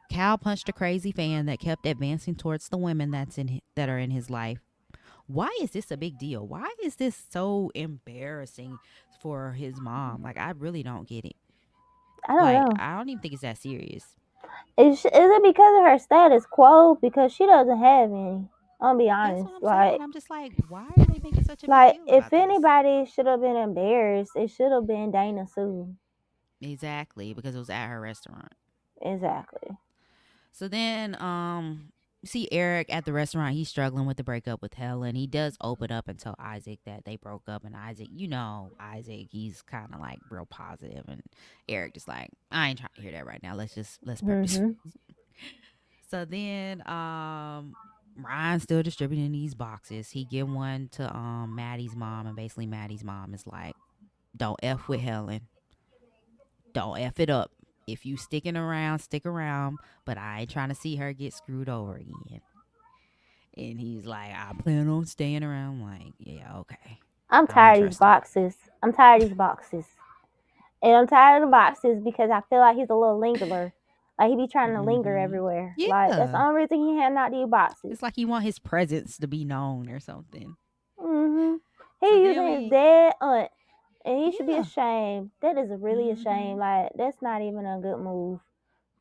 S1: Cal punched a crazy fan that kept advancing towards the women that are in his life. Why is this a big deal? Why is this so embarrassing for his mom? Like, I really don't get it.
S2: I don't
S1: Like,
S2: know.
S1: I don't even think it's that serious.
S2: Is it because of her status quo? Because she doesn't have any. I'm gonna be
S1: That's
S2: honest.
S1: what I'm saying. I'm just like, why are they making such a big
S2: Like
S1: deal
S2: if
S1: about this?
S2: anybody should have been embarrassed, it should have been Dana Sue.
S1: Exactly, because it was at her restaurant.
S2: Exactly.
S1: So then, you see Eric at the restaurant. He's struggling with the breakup with Helen. He does open up and tell Isaac that they broke up, and Isaac, Isaac, he's kind of like real positive, and Eric just like, I ain't trying to hear that right now. Let's purchase.
S2: Mhm.
S1: So then, Ryan's still distributing these boxes. He give one to Maddie's mom, and basically Maddie's mom is like, don't f with Helen. Don't f it up. If you sticking around, stick around. But I ain't trying to see her get screwed over again. And he's like, I plan on staying around. I'm like, yeah, okay.
S2: I'm
S1: I don't
S2: tired of these
S1: trust him.
S2: boxes. I'm tired of these boxes. And I'm tired of the boxes because I feel like he's a little lingerer. Like he be trying to linger
S1: Mm-hmm.
S2: everywhere. Like that's the
S1: Yeah.
S2: only reason he hand out these boxes.
S1: It's like he want his presence to be known or something.
S2: Mhm.
S1: So
S2: He
S1: then
S2: using his
S1: we,
S2: dead aunt, and he should be
S1: yeah.
S2: ashamed. That is really a shame.
S1: Mm-hmm.
S2: Like that's not even a good move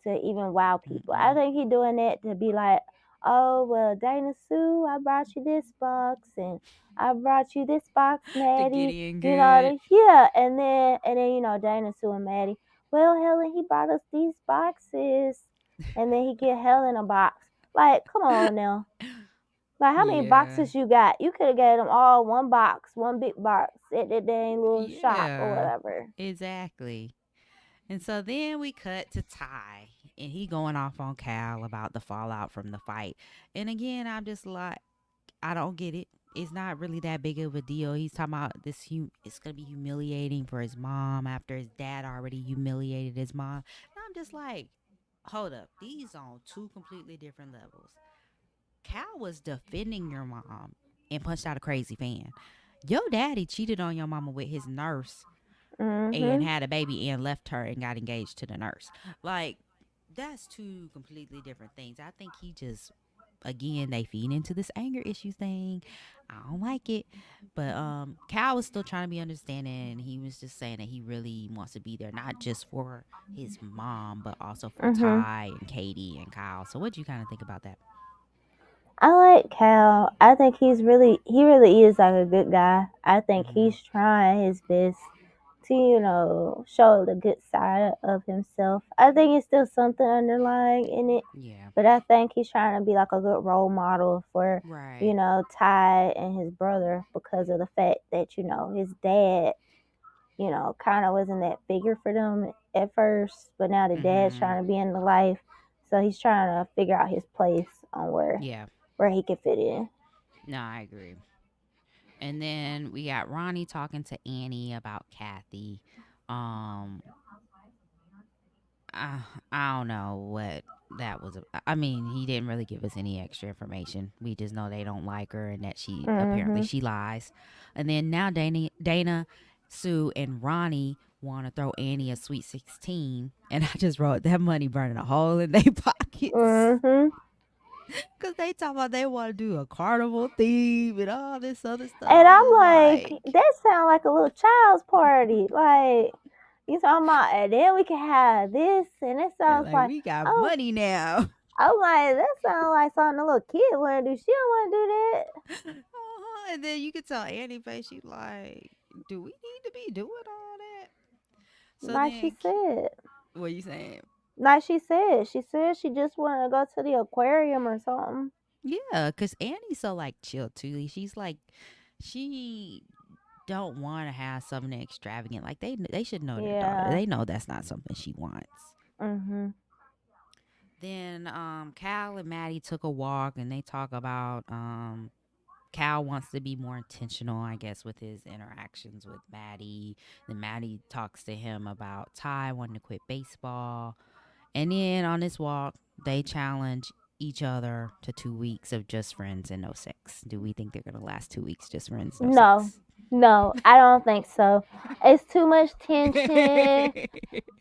S2: to even wow people. I
S1: Mm-mm.
S2: think he doing that to be like, oh well, Dana Sue, I brought you this box, and I brought you this box,
S1: The
S2: Maddie.
S1: Gideon
S2: You know,
S1: good.
S2: yeah, and then Dana Sue and Maddie. Well, Helen, he brought us these boxes, and then he get Helen a box. Like, come on now. Like, how many
S1: Yeah.
S2: boxes you got? You could have gave them all one box, one big box at that dang little shop or
S1: Yeah.
S2: whatever.
S1: Exactly. And so then we cut to Ty, and he going off on Cal about the fallout from the fight. And again, I'm just like, I don't get it. It's not really that big of a deal. He's talking about this. It's gonna be humiliating for his mom after his dad already humiliated his mom. And I'm just like, hold up, these on two completely different levels. Cal was defending your mom and punched out a crazy fan. Your daddy cheated on your mama with his nurse and
S2: Mhm.
S1: had a baby and left her and got engaged to the nurse. Like, that's two completely different things. I think he just, again, they feed into this anger issues thing. I don't like it. But Cal was still trying to be understanding, and he was just saying that he really wants to be there, not just for his mom, but also for
S2: Mhm.
S1: Ty and Katie and Kyle. So what do you kind of think about that?
S2: I like Cal. I think he really is like a good guy. I think
S1: Mm-hmm.
S2: he's trying his best to, show the good side of himself. I think it's still something underlying in it,
S1: Yeah.
S2: but I think he's trying to be like a good role model for,
S1: Right.
S2: Ty and his brother because of the fact that, his dad, kind of wasn't that figure for them at first, but now the dad's
S1: Mm-hmm.
S2: trying to be in the life. So he's trying to figure out his place on
S1: Yeah.
S2: where he can fit in.
S1: No, I agree. And then we got Ronnie talking to Annie about Kathy. Um, I, I don't know what that was. I mean, he didn't really give us any extra information. We just know they don't like her and that she apparently
S2: Mhm.
S1: she lies. And then now Dana, Sue, and Ronnie want to throw Annie a sweet 16. And I just wrote that money burning a hole in their pockets.
S2: Mhm.
S1: Because they talk about they want to do a carnival theme and all this other stuff.
S2: And
S1: I'm
S2: I'm
S1: just
S2: like,
S1: like,
S2: that sounds like a little child's party. Like, you talking about, and then we can have this, and it
S1: they're
S2: sounds
S1: like,
S2: like,
S1: we got
S2: oh,
S1: money now.
S2: I'm like, that sounds like something a little kid want to do. She don't want to do that.
S1: And then you can tell Annie face, she like, do we need to be doing all that? So
S2: Like she
S1: then,
S2: said,
S1: what you saying?
S2: she said she just wanted to go to the aquarium or something.
S1: Yeah, because Annie's so like chill too. She's like, she don't want to have something extravagant. Like they should know their daughter.
S2: Yeah.
S1: They know that's not something she wants.
S2: Mhm.
S1: Then Cal and Maddie took a walk and they talk about Cal wants to be more intentional, I guess, with his interactions with Maddie. Then Maddie talks to him about Ty wanting to quit baseball. And then on this walk, they challenge each other to 2 weeks of just friends and no sex. Do we think they're gonna last 2 weeks just friends, no
S2: No,
S1: sex?
S2: no, I don't think so. It's too much tension.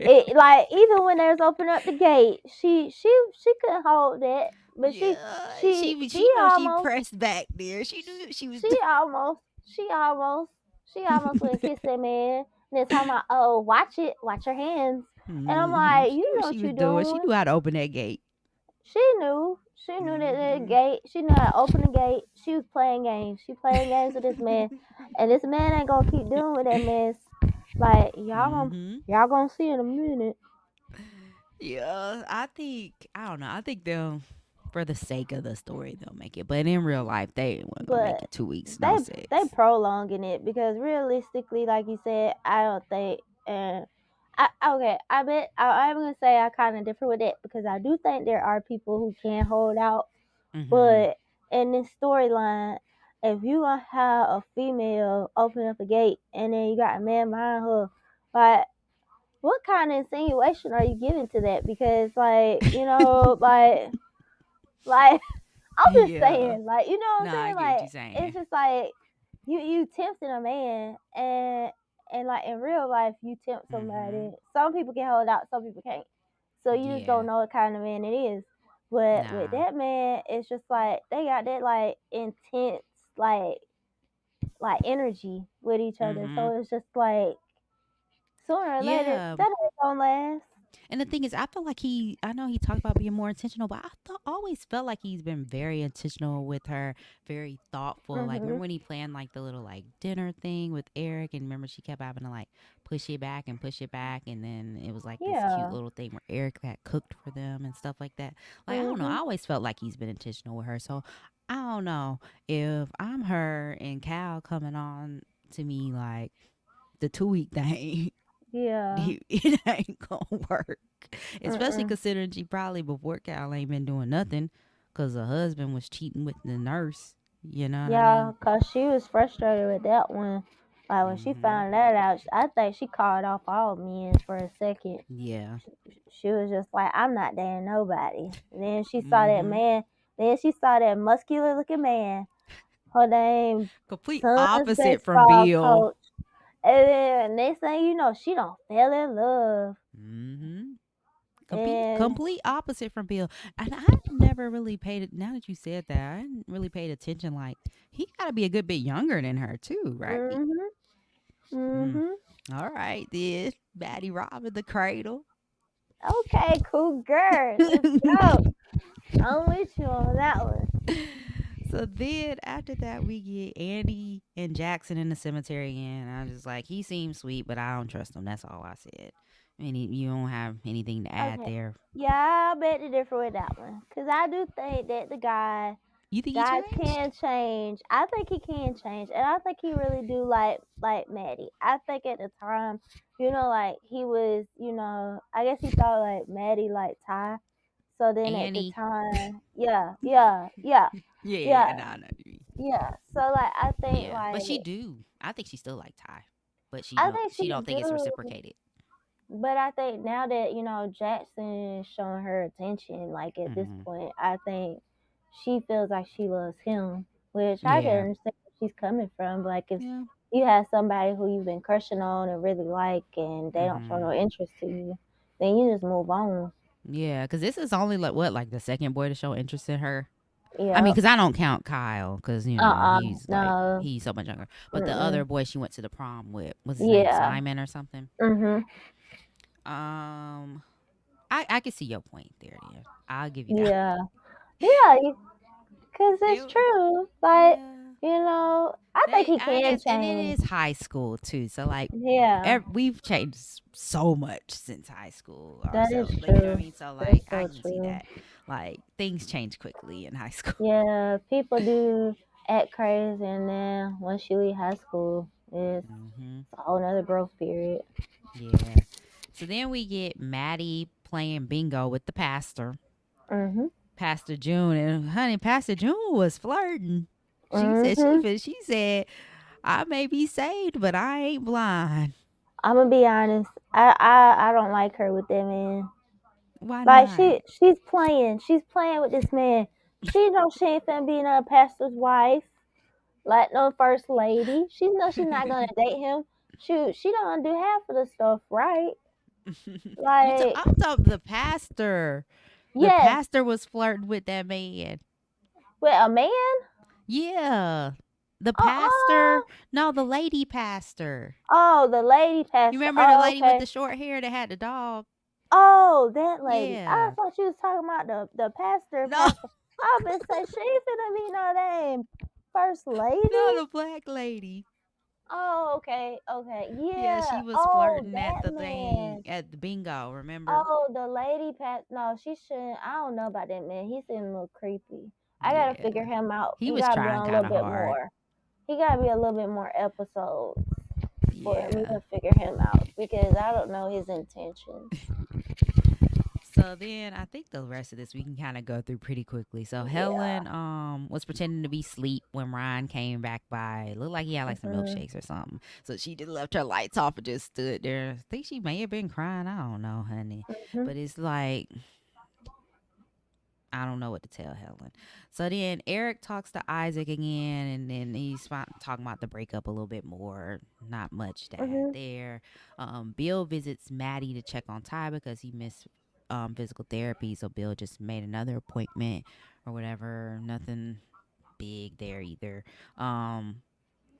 S2: It like even when they was opening up the gate, she couldn't hold that, but she
S1: Yeah,
S2: she she
S1: she knows she
S2: almost
S1: pressed back there. She knew she was.
S2: she almost she almost she almost went and kissed that man. And then talking about, oh, watch your hands. And I'm
S1: Hmm.
S2: like,
S1: She
S2: you
S1: knew what
S2: know
S1: she
S2: what
S1: was
S2: you
S1: doing. She
S2: doing.
S1: knew how to open that gate.
S2: She knew that the
S1: Hmm.
S2: gate. She knew how to open the gate. She was playing games. She playing games with this man, and this man ain't gonna keep doing with that mess. Like
S1: Hmm.
S2: y'all gonna see in a minute.
S1: Yeah, I don't know. I think they'll, for the sake of the story, they'll make it. But in real life, they weren't gonna make
S2: But
S1: it 2 weeks, no
S2: they
S1: sex.
S2: prolonging it because realistically, like you said, I don't think. And okay, I bet I'm gonna say I kind of differ with it because I do think there are people who can hold out.
S1: Hmm.
S2: But in this storyline, if you gonna have a female open up a gate and then you got a man behind her, like what kind of insinuation are you giving to that? Because like I'm just
S1: Yeah.
S2: saying, like, you know what I'm
S1: Nah, I
S2: saying?
S1: get what
S2: Like,
S1: you're saying.
S2: it's just like you tempting a man, and like in real life, you tempt
S1: Hmm.
S2: somebody. Some people can hold out, some people can't. So you just don't
S1: Yeah.
S2: know what kind of man it is. But with
S1: Nah.
S2: that man, it's just like they got that like intense like like energy with each other.
S1: Hmm.
S2: So it's just like sooner or later
S1: Yeah.
S2: that ain't gonna last.
S1: And the thing is, I feel like I know he talked about being more intentional, but always felt like he's been very intentional with her, very thoughtful. Like, remember
S2: Mhm.
S1: when he planned like the little like dinner thing with Eric, and remember she kept having to like push it back and push it back, and then it was like this cute
S2: Yeah.
S1: little thing where Eric had cooked for them and stuff like that. Like, I don't know, I
S2: Mhm.
S1: always felt like he's been intentional with her. So I don't know if I'm her and Cal coming on to me like the 2 week thing.
S2: Yeah.
S1: It ain't gonna work. Especially
S2: Mm-mm.
S1: considering she probably before Cal ain't been doing nothing because her husband was cheating with the nurse. You know what I
S2: Yeah,
S1: mean?
S2: cause she was frustrated with that one. Like when she
S1: Mm-hmm.
S2: found that out, I think she called off all men for a second.
S1: Yeah.
S2: She was just like, "I'm not dating nobody." Then she saw that
S1: Mm-hmm.
S2: man. Then she saw that muscular looking man. Her name,
S1: Complete
S2: son's
S1: opposite from
S2: baseball
S1: Bill.
S2: coach. And then next thing you know, she don't fell in love.
S1: Mm-hmm.
S2: And
S1: Complete opposite from Bill. And I never really paid it. Now that you said that, I hadn't really paid attention. Like, he got to be a good bit younger than her, too, right?
S2: mhm,
S1: Mm.
S2: mhm.
S1: All right, then. Batty Rob in the cradle.
S2: Okay, cool girl. Let's go. I'm with you on that one.
S1: So then after that we get Andy and Jackson in the cemetery again. I was just like, he seems sweet, but I don't trust him. That's all I said. You don't have anything to add
S2: Okay.
S1: there.
S2: Yeah, I bet to differ with that one. Because I do think that
S1: You think he
S2: guys
S1: changed?
S2: can change. I think he can change. And I think he really do like Maddie. I think at the time, like he was, I guess he thought like Maddie like Ty. So then at the
S1: Annie.
S2: time, yeah, yeah, yeah,
S1: Yeah, yeah,
S2: yeah,
S1: nah, I know what you mean.
S2: yeah. So like I think
S1: Yeah, but
S2: like
S1: she do. I think she still like Ty, but
S2: I think
S1: she
S2: she
S1: don't think it's
S2: do.
S1: reciprocated.
S2: But I think now that, Jackson is showing her attention, like at this
S1: Hmm.
S2: point, I think she feels like she loves him, which I can
S1: Yeah,
S2: understand where she's coming from. Like if
S1: yeah.
S2: you have somebody who you've been crushing on and really like, and they don't show no
S1: Mhm.
S2: interest to you, then you just move on.
S1: Yeah, because this is only like what, like the second boy to show interest in her. I mean,
S2: Yep.
S1: because I don't count Kyle, because he's like
S2: No.
S1: he's so much younger. But the other
S2: Mm-mm.
S1: boy she went to the prom with, what's his name,
S2: Yeah.
S1: Simon or something.
S2: Mhm.
S1: Um, I can see your point there. Then I'll give you that.
S2: Yeah. Yeah. Cause it's
S1: They,
S2: true. Like,
S1: yeah,
S2: I think
S1: they.
S2: he
S1: I
S2: can
S1: guess, and it
S2: change.
S1: is high school too. So like,
S2: Yeah.
S1: we've changed so much since high school
S2: That is
S1: ourselves. Like, you know what I
S2: true.
S1: mean? So
S2: That's
S1: like, I
S2: so
S1: can see
S2: true.
S1: that. Like, things change quickly in high school.
S2: Yeah. People do act crazy, and then once you leave high school, it's
S1: Hmm.
S2: a whole nother growth period.
S1: Yeah. So then we get Maddie playing bingo with the pastor,
S2: Mhm.
S1: Pastor June, and honey, Pastor June was flirting. She said
S2: Mhm.
S1: she said, I may be saved, but I ain't blind.
S2: I'm gonna be honest. I don't like her with that man.
S1: Why
S2: Like
S1: not?
S2: she's playing with this man. She knows she ain't finna be no pastor's wife, like no first lady. She knows she's not gonna date him. Shoot, she don't do half of the stuff right. Like,
S1: I'm talking the pastor. The
S2: yes,
S1: pastor was flirting with that man.
S2: with a man.
S1: Yeah. The
S2: Uh-uh.
S1: pastor, no, the lady pastor.
S2: Oh, the lady
S1: You
S2: pastor.
S1: remember the
S2: Oh,
S1: lady with
S2: okay.
S1: the short hair that had the dog?
S2: Oh, that lady. I
S1: Yeah.
S2: thought you was talking about the pastor.
S1: No,
S2: Pastor. I was gonna say she ain't finna be no damn first
S1: no,
S2: lady.
S1: the black lady.
S2: Oh, okay, okay,
S1: Yeah,
S2: yeah.
S1: she was
S2: Oh,
S1: flirting at
S2: that
S1: the thing
S2: man.
S1: at the bingo, remember?
S2: Oh, the lady pat. No, she shouldn't. I don't know about that man. He seemed a little creepy. I gotta figure
S1: Yeah.
S2: him out.
S1: He
S2: He
S1: was
S2: gotta be
S1: trying
S2: on a
S1: kind
S2: little
S1: of
S2: bit
S1: hard.
S2: more. He gotta be a little bit more episodes for me
S1: Yeah.
S2: to figure him out because I don't know his intentions.
S1: So then I think the rest of this we can kind of go through pretty quickly. So
S2: Yeah.
S1: Helen was pretending to be asleep when Ryan came back by. It looked like he had like some
S2: Mhm.
S1: milkshakes or something. So she just left her lights off and just stood there. I think she may have been crying. I don't know, honey.
S2: Mhm.
S1: But it's like I don't know what to tell Helen. So then Eric talks to Isaac again, and then he's talking about the breakup a little bit more. Not much to add
S2: Mhm.
S1: there. Bill visits Maddie to check on Ty because he missed physical therapy. So Bill just made another appointment or whatever. Nothing big there either.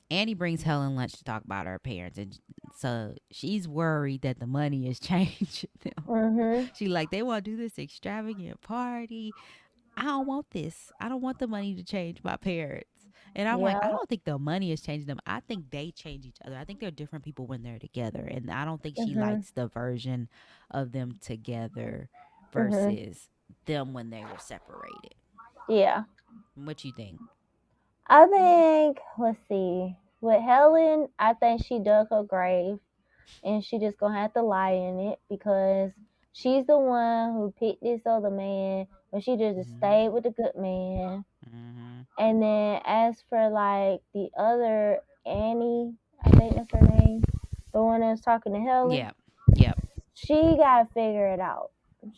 S1: Annie brings Helen lunch to talk about her parents, and so she's worried that the money is changing them.
S2: Mhm.
S1: She like they want to do this extravagant party. I don't want this. I don't want the money to change my parents. And I'm like,
S2: Yeah.
S1: I don't think the money is changing them. I think they change each other. I think they're different people when they're together. And I don't think she
S2: Mhm.
S1: likes the version of them together
S2: Mhm.
S1: versus them when they were separated.
S2: Yeah.
S1: What you think?
S2: I think. Let's see. With Helen, I think she dug her grave, and she just gonna have to lie in it because she's the one who picked this other man, but she just
S1: Mm-hmm.
S2: stayed with the good man.
S1: Mm-hmm.
S2: And then as for like the other Annie, I think that's her name, the one that was talking to Helen,
S1: Yep. Yep.
S2: she gotta figure it out.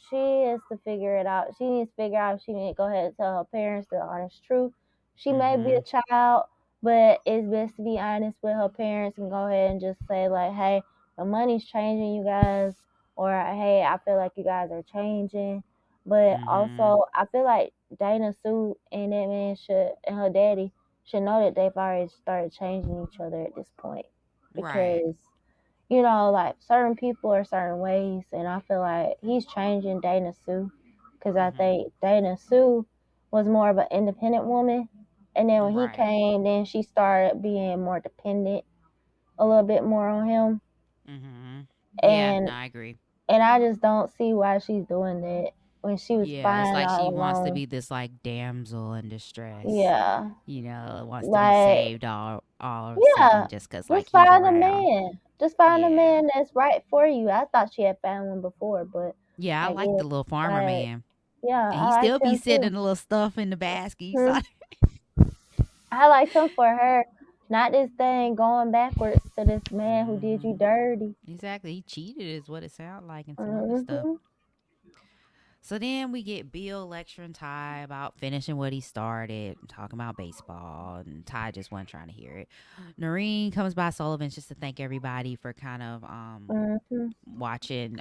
S2: She has to figure it out. She needs to figure out if she need to go ahead and tell her parents the honest truth. She may be
S1: Mm-hmm.
S2: a child, but it's best to be honest with her parents and go ahead and just say like, "Hey, the money's changing, you guys," or "Hey, I feel like you guys are changing." But
S1: Mm-hmm.
S2: also, I feel like Dana Sue and that man should and her daddy should know that they've already started changing each other at this point
S1: Right.
S2: because like certain people are certain ways, and I feel like he's changing Dana Sue because I
S1: Mm-hmm.
S2: think Dana Sue was more of an independent woman, and then when he
S1: Right.
S2: came, then she started being more dependent, a little bit more on him,
S1: Mm-hmm. Yeah,
S2: and
S1: no, I agree.
S2: I just don't see why she's doing that when she was
S1: Yeah, it's
S2: fine
S1: like she
S2: all
S1: wants to
S2: along.
S1: be this like damsel in distress.
S2: Yeah,
S1: Wants to be
S2: like
S1: saved all of a
S2: yeah,
S1: sudden just cuz like
S2: just
S1: he's
S2: find a
S1: around.
S2: man. Just find a
S1: Yeah.
S2: man that's right for you. I thought she had found one before, but
S1: Yeah, I
S2: I
S1: like the
S2: guess
S1: little farmer
S2: like
S1: man.
S2: yeah,
S1: And
S2: I
S1: he
S2: liked
S1: still be
S2: him
S1: sitting
S2: too.
S1: the little stuff in the basket. You
S2: Hmm.
S1: saw
S2: I liked him for her, not this thing going backwards to this man who did you
S1: Mm-hmm.
S2: dirty.
S1: Exactly. He cheated is what it sounded like and some other stuff.
S2: Hmm.
S1: So then we get Bill lecturing Ty about finishing what he started, talking about baseball, and Ty just wasn't trying to hear it. Noreen comes by Sullivan's just to thank everybody for kind of
S2: Mm-hmm.
S1: watching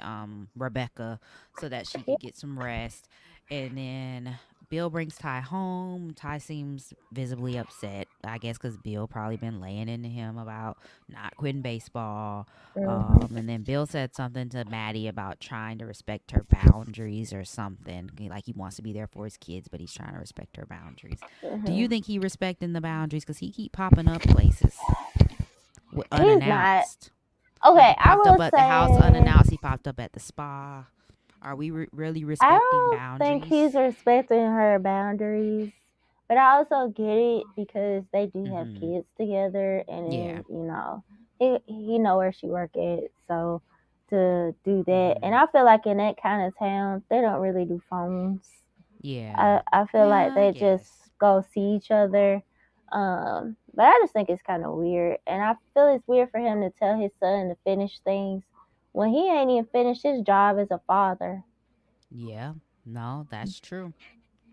S1: Rebecca so that she
S2: Yeah.
S1: could get some rest. And then Bill brings Ty home. Ty seems visibly upset, I guess, because Bill probably been laying into him about not quitting baseball.
S2: Mm-hmm.
S1: And then Bill said something to Maddie about trying to respect her boundaries or something. Like he wants to be there for his kids, but he's trying to respect her boundaries. Do you
S2: Mm-hmm.
S1: think he respecting the boundaries? Because he keep popping up places
S2: He's not.
S1: unannounced. Like
S2: Okay,
S1: he
S2: I
S1: popped up
S2: will
S1: at the house
S2: say
S1: unannounced. He popped up at the spa. Are we really
S2: I
S1: respecting
S2: don't think he's
S1: boundaries?
S2: respecting her boundaries, but I also get it because they do have
S1: Mm-hmm.
S2: kids together,
S1: Yeah.
S2: and he know where she work at, so to do that, and
S1: Mm-hmm.
S2: I feel like in that kind of town they don't really do phones.
S1: Yeah.
S2: I feel like
S1: Yeah, I
S2: they just
S1: guess.
S2: go see each other. But I just think it's kind of weird, and I feel it's weird for him to tell his son to finish things when he ain't even finished his job as a father.
S1: Yeah. No, that's true.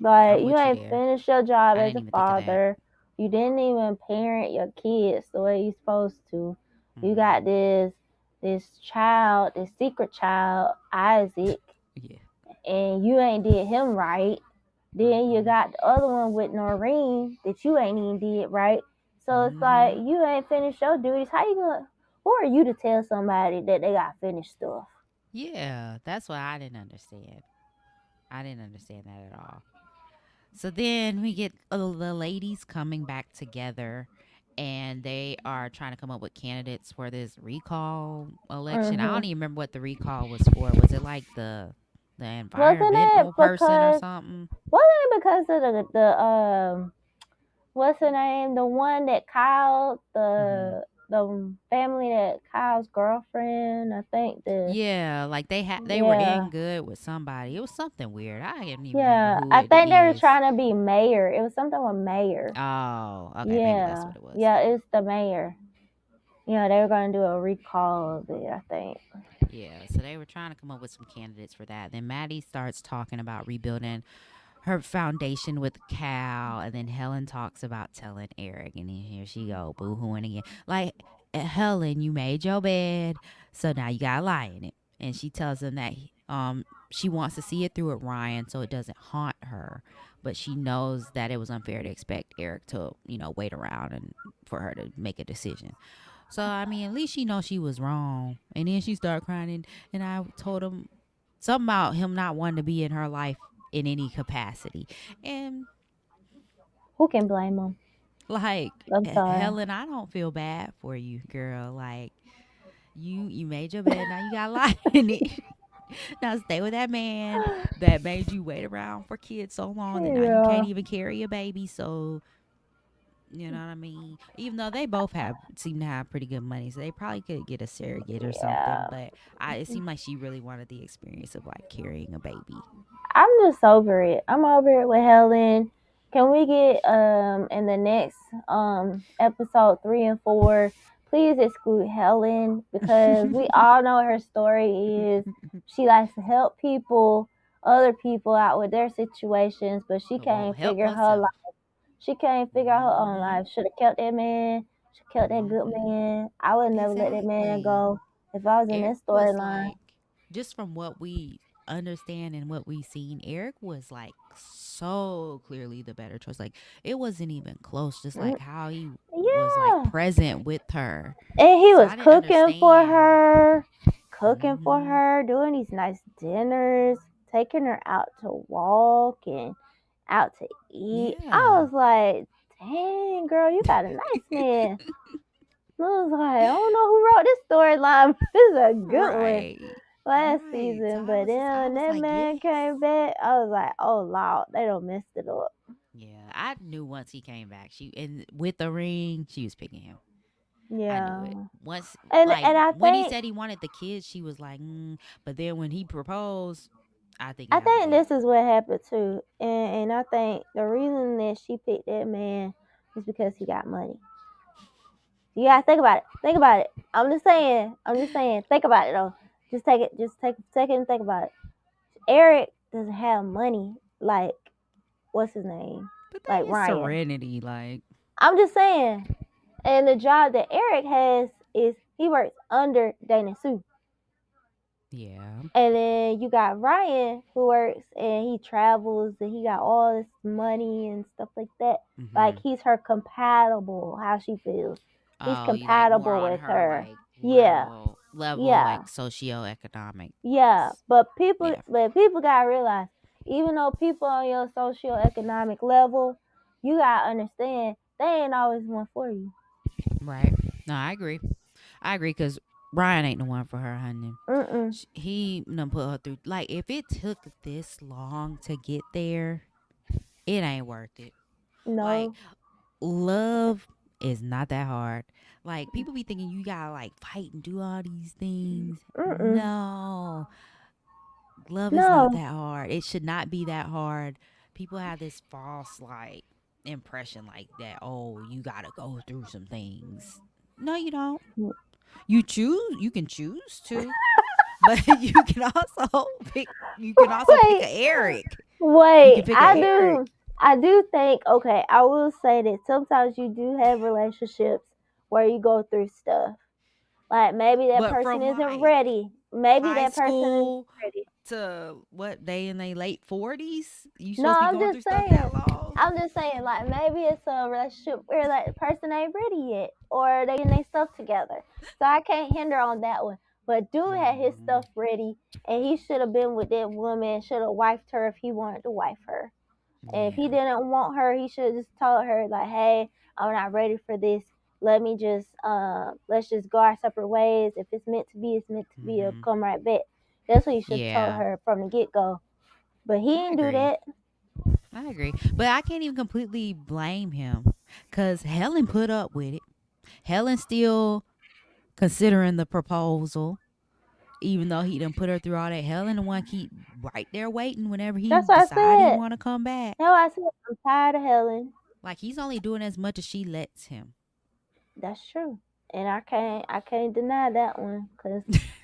S2: Like
S1: I'm
S2: you
S1: with you
S2: ain't
S1: there.
S2: finished your job
S1: I
S2: as
S1: didn't
S2: a
S1: even think of that.
S2: father. You didn't even parent your kids the way you're supposed to. You
S1: Mm-hmm.
S2: got this child, this secret child, Isaac,
S1: Yeah.
S2: and you ain't did him right. Then you
S1: Mm-mm.
S2: got the other one with Noreen that you ain't even did right. So it's like
S1: Mm-hmm.
S2: you ain't finished your duties. How you gonna? Who are you to tell somebody that they got finished stuff?
S1: Yeah, that's what I didn't understand. I didn't understand that at all. So then we get the ladies coming back together and they are trying to come up with candidates for this recall election. I
S2: Mm-hmm.
S1: don't even remember what the recall was for. Was it like the
S2: Wasn't it
S1: environmental person or
S2: because
S1: something?
S2: wasn't it because of the what's her name? The one that Kyle,
S1: Mhm.
S2: the family that Kyle's girlfriend. I think the
S1: Yeah, like they were
S2: yeah,
S1: in good with somebody. It was something weird. I can't even remember
S2: yeah.
S1: who
S2: I
S1: it
S2: think they were
S1: is.
S2: trying to be mayor. It was something with mayor.
S1: Oh, okay, maybe that's
S2: Yeah,
S1: what it was.
S2: yeah. It's the mayor. Yeah, they were gonna do a recall of it. I think.
S1: Yeah, so they were trying to come up with some candidates for that. Then Maddie starts talking about rebuilding her foundation with Cal, and then Helen talks about telling Eric, and then here she go boo-hooing again. Like, Helen, you made your bed, so now you gotta lie in it. And she tells him that she wants to see it through with Ryan, so it doesn't haunt her. But she knows that it was unfair to expect Eric to, wait around and for her to make a decision. So I mean, at least she knows she was wrong. And then she started crying, and I told him something about him not wanting to be in her life in any capacity. And
S2: Who can blame them?
S1: like
S2: I'm sorry.
S1: Helen, I don't feel bad for you, girl. Like you made your bed, now you got to lie in it. Now stay with that man that made you wait around for kids so long that now you can't
S2: Yeah,
S1: even carry a baby. So you know what I mean? Even though they both have seem to have pretty good money, so they probably could get a surrogate or something.
S2: yeah.
S1: But it seemed like she really wanted the experience of like carrying a baby.
S2: I'm just over it. I'm over it with Helen. Can we get in the next episode 3 and 4? Please exclude Helen because we all know what her story is. She likes to help people, other people out with their situations, but she
S1: But won't
S2: can't
S1: help
S2: figure her
S1: herself.
S2: life. She can't figure out her own
S1: Mm-hmm.
S2: life. Should have kept that man. Should have kept that good
S1: Mm-hmm.
S2: man. I would never let that man
S1: Exactly.
S2: go if I was in
S1: Eric
S2: that
S1: was
S2: storyline.
S1: like, just from what we understand and what we seen, Eric was like so clearly the better choice. Like it wasn't even close. Just
S2: Mm,
S1: like how he was like
S2: yeah.
S1: present with her.
S2: And he
S1: So
S2: was
S1: I didn't understand.
S2: cooking for
S1: Mm-hmm.
S2: her, doing these nice dinners, taking her out to walk and out to eat. I
S1: Yeah.
S2: was like, dang, girl, you got a nice man. I was like, I don't know who wrote this storyline, but this is a good one
S1: Right.
S2: last
S1: Right. So
S2: season. But
S1: I
S2: then when
S1: was
S2: that
S1: like,
S2: man
S1: yes.
S2: came back, I was like, oh, Lord, they don't messed it up.
S1: Yeah. I knew once he came back, she and with the ring, she was picking him. I knew it.
S2: Yeah.
S1: Once like
S2: And
S1: when he said he wanted the kids, she was like, but then when he proposed, I think
S2: I
S1: that was
S2: think
S1: it.
S2: this is what happened too, and I think the reason that she picked that man is because he got money. You gotta think about it. Think about it. I'm just saying. I'm just saying. Think about it though. Just take it. Just take a second and think about it. Eric doesn't have money like what's his name?
S1: But
S2: Like
S1: they is
S2: Ryan.
S1: serenity, like
S2: I'm just saying. And the job that Eric has is he works under Dana Sue.
S1: yeah.
S2: And then you got Ryan who works and he travels and he got all this money and stuff like that. Like
S1: Mm-hmm.
S2: he's her compatible, how she feels. He's
S1: Oh, you like more
S2: compatible
S1: on
S2: with
S1: her
S2: her.
S1: like
S2: Yeah.
S1: level
S2: Yeah.
S1: like socioeconomics.
S2: Yeah.
S1: Yeah.
S2: But people gotta realize, even though people on your socioeconomic level, you gotta understand they ain't always one for you.
S1: Right. No, I agree. I agree because Ryan ain't the one for her, honey.
S2: Mm-mm.
S1: He done put her through. Like, if it took this long to get there, it ain't worth it. Like,
S2: No.
S1: love is not that hard. Like, people be thinking you gotta like fight and do all these things.
S2: Mm-mm.
S1: No, love is not
S2: No.
S1: that hard. It should not be that hard. People have this false like impression like that. Oh, you gotta go through some things. No, you don't. You choose. You can choose to, but you can also pick. You can also pick
S2: Wait.
S1: a Eric. You
S2: Wait,
S1: can pick a Eric.
S2: I do think, okay, I will say that sometimes you do have relationships where you go through stuff. Like maybe that
S1: But
S2: person
S1: from
S2: isn't
S1: like
S2: ready. Maybe
S1: high
S2: that person isn't
S1: school
S2: ready.
S1: to what they in their late 40s, you
S2: No,
S1: supposed to be
S2: I'm
S1: going
S2: just
S1: through stuff
S2: saying.
S1: that long.
S2: I'm just saying, like maybe it's a relationship where that person ain't ready yet, or they getting their stuff together. So I can't hinder on that one. But dude had his
S1: Mm,
S2: stuff ready, and he should have been with that woman. Should have wifed her if he wanted to wife her. And if he
S1: yeah.
S2: didn't want her, he should have just told her like, "Hey, I'm not ready for this. Let me just let's just go our separate ways. If it's meant to be, it's meant to be. It'll
S1: Hmm.
S2: come right back." That's what he should have told
S1: Yeah.
S2: her from the get go. But he
S1: I
S2: didn't do
S1: agree.
S2: that.
S1: I agree. But I can't even completely blame him because Helen put up with it. Helen still considering the proposal, even though he done put her through all that. Helen the one keep right there waiting whenever he
S2: That's what I
S1: decide he
S2: said.
S1: want to come back.
S2: That's what I said. I'm tired of Helen.
S1: Like he's only doing as much as she lets him.
S2: That's true, and I can't deny that one because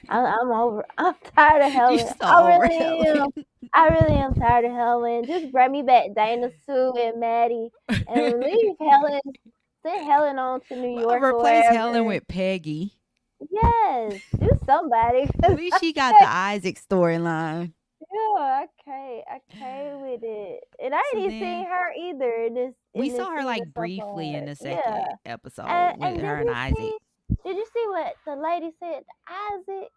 S2: I'm over. I'm tired of
S1: You
S2: Helen.
S1: so
S2: I
S1: over
S2: really
S1: Helen.
S2: am. I really am tired of Helen. Just bring me back Dana Sue and Maddie, and leave Helen. Send Helen on to New York or
S1: Replace Helen
S2: wherever.
S1: with Peggy.
S2: Yes, do somebody.
S1: At
S2: 'Cause
S1: least
S2: I
S1: she got the
S2: can't,
S1: Isaac storyline.
S2: yeah, I can't with it, and I
S1: So
S2: ain't even
S1: then
S2: seen her either
S1: we
S2: in this
S1: saw her
S2: season
S1: like
S2: so
S1: briefly
S2: far.
S1: in the second
S2: Yeah.
S1: episode with
S2: And
S1: her and Isaac.
S2: did you see what the lady said to Isaac?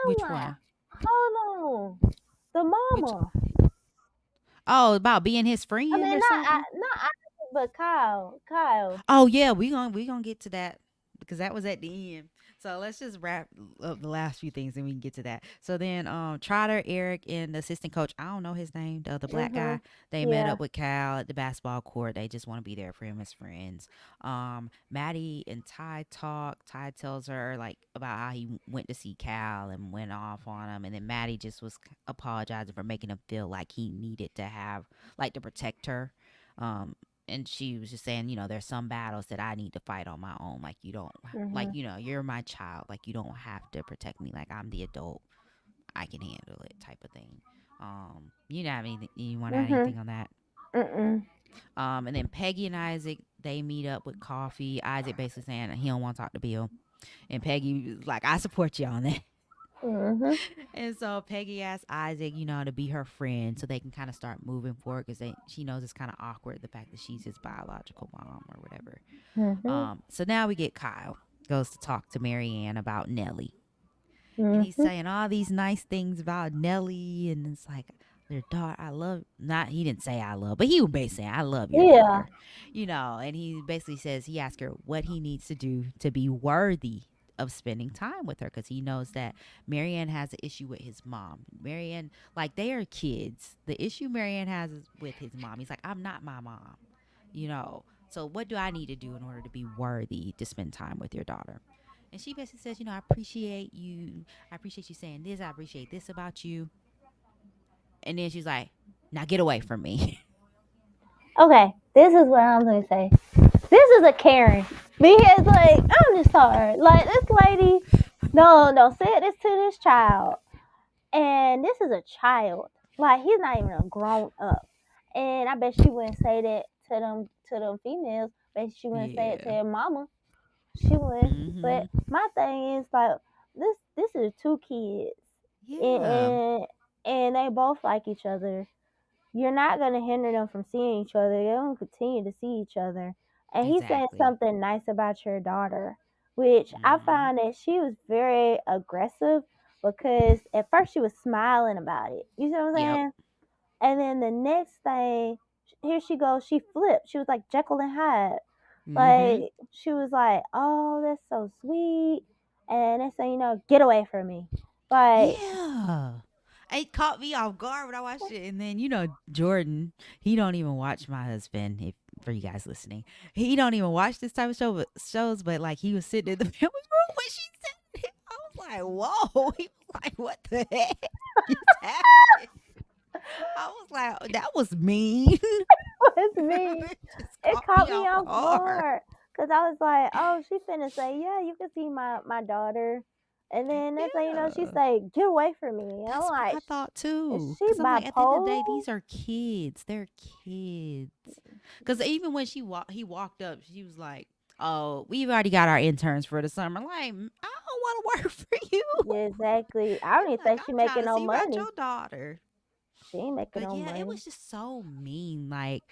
S1: Which
S2: I'm like,
S1: one?
S2: hold on, the
S1: Which
S2: mama.
S1: Oh, about being his
S2: I
S1: friend
S2: mean,
S1: or something?
S2: not Isaac, but Kyle. Kyle.
S1: Oh yeah, we gonna get to that because that was at the end. So let's just wrap up the last few things and we can get to that. So then Trotter, Eric, and the assistant coach, I don't know his name, the other black guy,
S2: Mhm.
S1: they met
S2: Yeah.
S1: up with Cal at the basketball court. They just want to be there for him as friends. Maddie and Ty talk. Ty tells her like about how he went to see Cal and went off on him, and then Maddie just was apologizing for making him feel like he needed to have like to protect her. Um, and she was just saying, there's some battles that I need to fight on my own. Like you don't, like
S2: Mhm.
S1: you're my child. Like you don't have to protect me. Like I'm the adult. I can handle it, type of thing. You don't have anything? You want to add
S2: Mhm.
S1: anything on that?
S2: Mm.
S1: And then Peggy and Isaac they meet up with coffee. Isaac basically saying he don't want to talk to Bill, and Peggy was like, I support you on that.
S2: Mhm.
S1: And so Peggy asked Isaac, to be her friend so they can kind of start moving forward because she knows it's kind of awkward the fact that she's his biological mom or whatever.
S2: Mhm.
S1: So now we get Kyle goes to talk to Marianne about Nellie, and he's
S2: Mhm.
S1: saying all these nice things about Nellie, and it's like their daughter. I love not. He didn't say I love, but he was basically saying I love your
S2: Yeah.
S1: daughter, And he basically says he asked her what he needs to do to be worthy of spending time with her because he knows that Marianne has an issue with his mom. Marianne, like they are kids. The issue Marianne has is with his mom. He's like, I'm not my mom, So what do I need to do in order to be worthy to spend time with your daughter? And she basically says, I appreciate you. I appreciate you saying this. I appreciate this about you. And then she's like, now get away from me.
S2: Okay. This is what I'm gonna say. This is a Karen because like I'm just sorry. Like this lady, no, say this to this child, and this is a child. Like he's not even a grown up. And I bet she wouldn't say that to them females. Bet she wouldn't say it to
S1: Yeah.
S2: her mama. She wouldn't. But
S1: Mhm.
S2: my thing is like this is two kids.
S1: Yeah.
S2: And they both like each other. You're not gonna hinder them from seeing each other. They're gonna continue to see each other. And he's saying
S1: Exactly.
S2: something nice about your daughter, which I
S1: Mhm.
S2: find that she was very aggressive because at first she was smiling about it. You see what I'm
S1: Yep.
S2: saying? And then the next thing, here she goes, she flipped. She was like Jekyll and Hyde.
S1: Mhm.
S2: Like she was like, "Oh, that's so sweet," and next thing you know, get away from me. Like,
S1: Yeah. It caught me off guard when I watched it. And then, Jordan, he don't even watch my husband, if for you guys listening. He don't even watch this type of shows, but like he was sitting in the family room when she said it. I was like, whoa. He was like, what the heck is happening? I was like, "Oh, that was mean."
S2: it's me.
S1: It just
S2: It
S1: caught
S2: caught
S1: me
S2: me
S1: off
S2: off
S1: guard.
S2: guard because I was like, "Oh, she finna say, yeah, you can see my daughter," and then next thing you know, she
S1: Yeah.
S2: say, "Get away from me," and I'm
S1: That's what
S2: like,
S1: I thought
S2: "Is
S1: too.
S2: she
S1: Cause I'm like, at the end of the day,
S2: bipolar?"
S1: these are kids. They're kids. Cause even when he walked up, she was like, "Oh, we've already got our interns for the summer." Like, I don't want to work for you.
S2: Yeah, exactly. I don't even
S1: Like,
S2: think
S1: I'm
S2: she
S1: trying
S2: making
S1: to
S2: no
S1: see about
S2: money.
S1: your daughter.
S2: She ain't making
S1: But
S2: no
S1: yeah, it
S2: money.
S1: was just so mean. Like,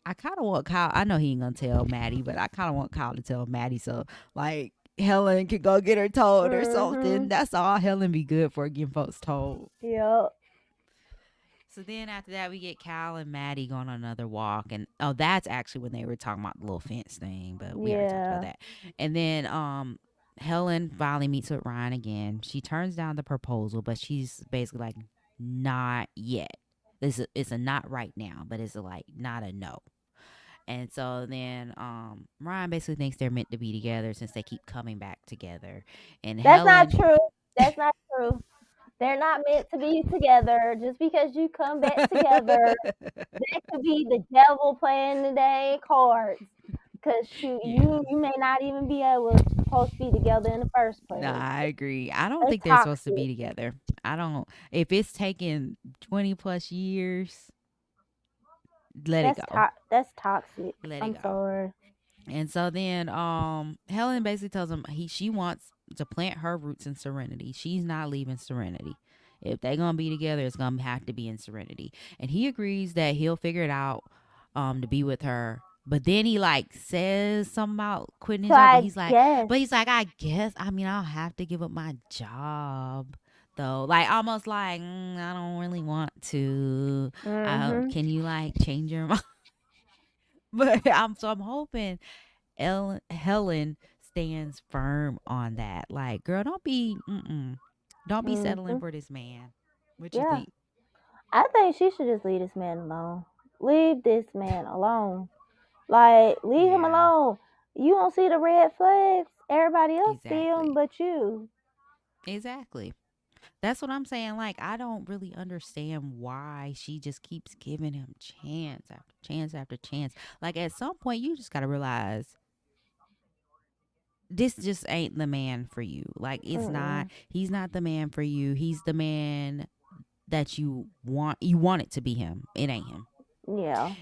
S1: I kind of want Kyle. I know he ain't gonna tell Maddie, but I kind of want Kyle to tell Maddie so like Helen could go get her told or something.
S2: Mhm.
S1: That's all Helen be good for, getting folks told.
S2: Yep.
S1: So then after that, we get Cal and Maddie going on another walk, and oh, that's actually when they were talking about the little fence thing, but we already talked about
S2: Yeah.
S1: that. And then Helen finally meets with Ryan again. She turns down the proposal, but she's basically like, not yet. It's a not right now, but it's a like not a no. And so then Ryan basically thinks they're meant to be together since they keep coming back together. And
S2: That's not
S1: Helen,
S2: true. That's not true. They're not meant to be together. Just because you come back together, that could be the devil playing the dang cards. Cause shoot,
S1: yeah.
S2: you may not even be able supposed to be together in the first place.
S1: Nah, I agree. I don't
S2: It's
S1: think they're supposed to
S2: toxic.
S1: be together. I don't. If it's taken 20 plus years, let it go.
S2: That's toxic.
S1: Let it
S2: I'm
S1: go.
S2: sorry.
S1: And so then Helen basically tells him she wants to plant her roots in Serenity. She's not leaving Serenity. If they're gonna be together, it's gonna have to be in Serenity. And he agrees that he'll figure it out to be with her. But then he like says something about quitting
S2: So
S1: his job,
S2: I guess.
S1: but he's like, I guess I mean I'll have to give up my job though. Like almost like I don't really want to.
S2: Mhm.
S1: Can you like change your mind? But I'm hoping Helen stands firm on that. Like, girl, don't be settling
S2: Mhm.
S1: for this man. What you
S2: Yeah.
S1: think?
S2: I think she should just leave this man alone. Leave this man alone. Like, leave him
S1: Yeah,
S2: alone. You don't see the red flags. Everybody else see them,
S1: exactly,
S2: but you.
S1: exactly. That's what I'm saying. Like, I don't really understand why she just keeps giving him chance after chance after chance. Like, at some point, you just gotta realize this just ain't the man for you. Like, it's not.
S2: Mm-mm.
S1: He's not the man for you. He's the man that you want. You want it to be him. It ain't him.
S2: Yeah.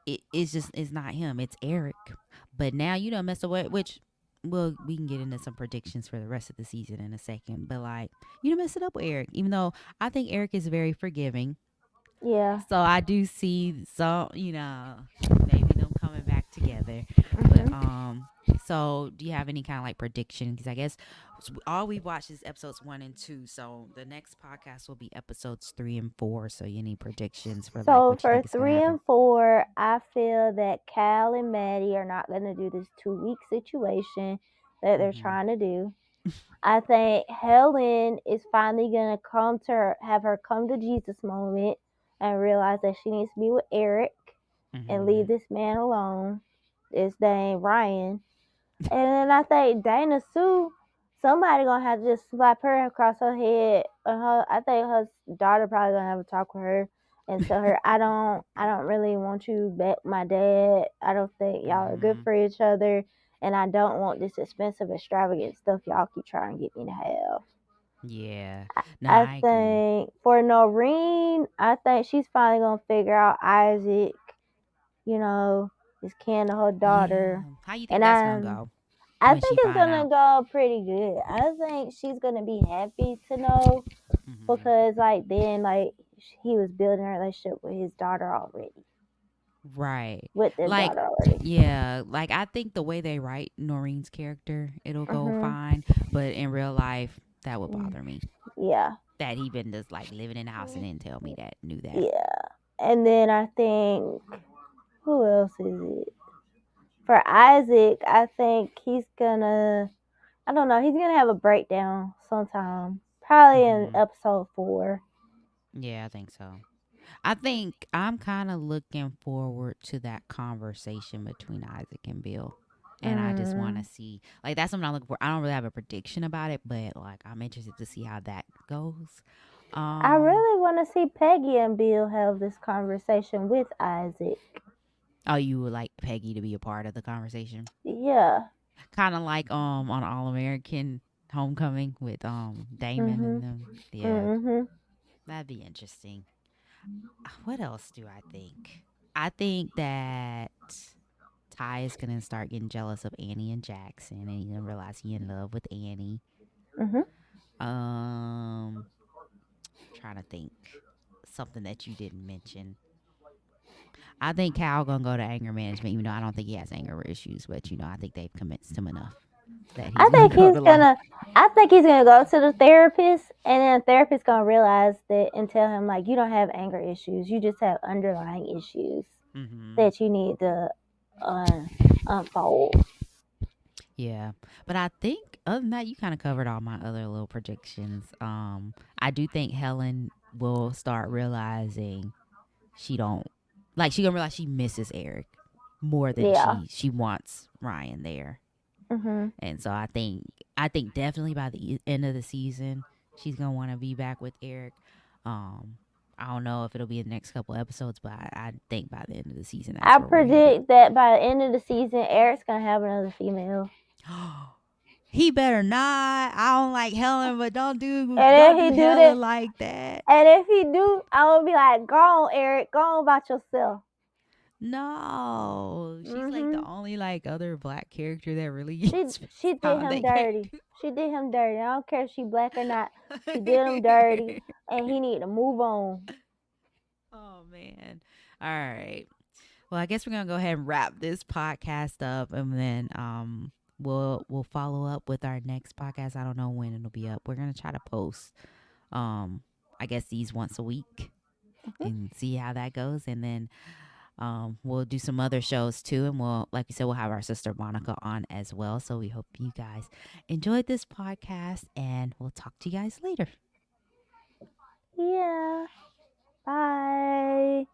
S1: It's not him. It's Eric. But now you don't mess away, which well we can get into some predictions for the rest of the season in a second. But like you don't mess it up with Eric, even though I think Eric is very forgiving.
S2: Yeah.
S1: So I do see some, maybe them coming back together. But
S2: Mhm.
S1: so do you have any kind of like prediction? Because I guess all we've watched is episodes 1 and 2. So the next podcast will be episodes 3 and 4. So you need predictions for like
S2: So
S1: what you
S2: for
S1: think is gonna
S2: three
S1: happen.
S2: and four, I feel that Cal and Maddie are not going to do this 2 week situation that they're
S1: Mm-hmm.
S2: trying to do. I think Helen is finally going to have her come to Jesus moment and realize that she needs to be with Eric and
S1: Mm-hmm.
S2: leave this man alone. This dang Ryan. And then I think Dana Sue, somebody gonna have to just slap her across her head. I think her daughter probably gonna have a talk with her and tell her, I don't really want you back, my dad. I don't think y'all are good
S1: Mm-hmm.
S2: for each other, and I don't want this expensive, extravagant stuff y'all keep trying to get me to have.
S1: Yeah. No,
S2: I
S1: I agree.
S2: think for Noreen, I think she's finally gonna figure out Isaac. You know, is Candace her daughter,
S1: Yeah. How you think
S2: and
S1: that's gonna go
S2: I
S1: when she
S2: think it's
S1: find
S2: gonna
S1: out?
S2: go pretty good. I think she's gonna be happy to know
S1: Hmm.
S2: because like then like he was building a relationship with his daughter already,
S1: Right.
S2: with his
S1: Like,
S2: daughter already.
S1: yeah, like I think the way they write Noreen's character, it'll go
S2: Mhm.
S1: fine. But in real life, that would
S2: Mm,
S1: bother me.
S2: yeah.
S1: That he been just like living in the house and didn't tell me that, knew that.
S2: Yeah. And then I think who else is it? For Isaac, I think he's gonna I don't know, he's gonna have a breakdown sometime. Probably in
S1: Hmm.
S2: episode 4.
S1: Yeah, I think so. I think I'm kind of looking forward to that conversation between Isaac and Bill. And I just want to
S2: Mm.
S1: see, like, that's something I'm looking for. I don't really have a prediction about it, but like, I'm interested to see how that goes.
S2: I
S1: Um,
S2: really want to see Peggy and Bill have this conversation with Isaac.
S1: oh, you would like Peggy to be a part of the conversation,
S2: Yeah.
S1: kind of like on All American Homecoming with Damon and
S2: Mhm.
S1: them. Yeah,
S2: Mhm.
S1: that'd be interesting. What else do I think? I think that Ty is gonna start getting jealous of Annie and Jackson, and he's gonna realize he in love with Annie.
S2: Mhm.
S1: Um, trying to think something that you didn't mention. I think Cal gonna go to anger management, even though I don't think he has anger issues, but I think they've convinced him enough that
S2: I
S1: he's gonna
S2: think
S1: go
S2: he's
S1: to like.
S2: gonna. I think he's gonna go to the therapist, and then the therapist gonna realize that and tell him like, you don't have anger issues. You just have underlying issues
S1: Mm-hmm.
S2: that you need to un- unfold.
S1: Yeah, but I think other than that, you kind of covered all my other little predictions. I do think Helen will start realizing she don't like she gonna realize she misses Eric more than
S2: Yeah.
S1: she wants Ryan there.
S2: Mhm.
S1: And so I think definitely by the end of the season she's gonna want to be back with Eric. Um, I don't know if it'll be in the next couple episodes, but I think by the end of the season
S2: I
S1: that's where we're headed.
S2: predict that by the end of the season, Eric's gonna have another female,
S1: He better not. I don't like Helen, but don't
S2: and
S1: do
S2: if he do
S1: Helen
S2: that,
S1: like that.
S2: and if he do, I'm gonna be like, go on, Eric, go on about yourself.
S1: No, she's like the
S2: Mhm.
S1: only like other black character that really
S2: She
S1: gets
S2: she did
S1: time
S2: him
S1: they can't
S2: dirty. She did him dirty. I don't care if she black or not. She did him dirty,
S1: do.
S2: and he need to move on.
S1: Oh man. All right. Well, I guess we're gonna go ahead and wrap this podcast up, and then we'll follow up with our next podcast. I don't know when it'll be up. We're gonna try to post um I guess these once a week
S2: Mhm.
S1: and see how that goes, and then we'll do some other shows too, and we'll like you said we'll have our sister Monica on as well. So we hope you guys enjoyed this podcast, and we'll talk to you guys later.
S2: Yeah. Bye.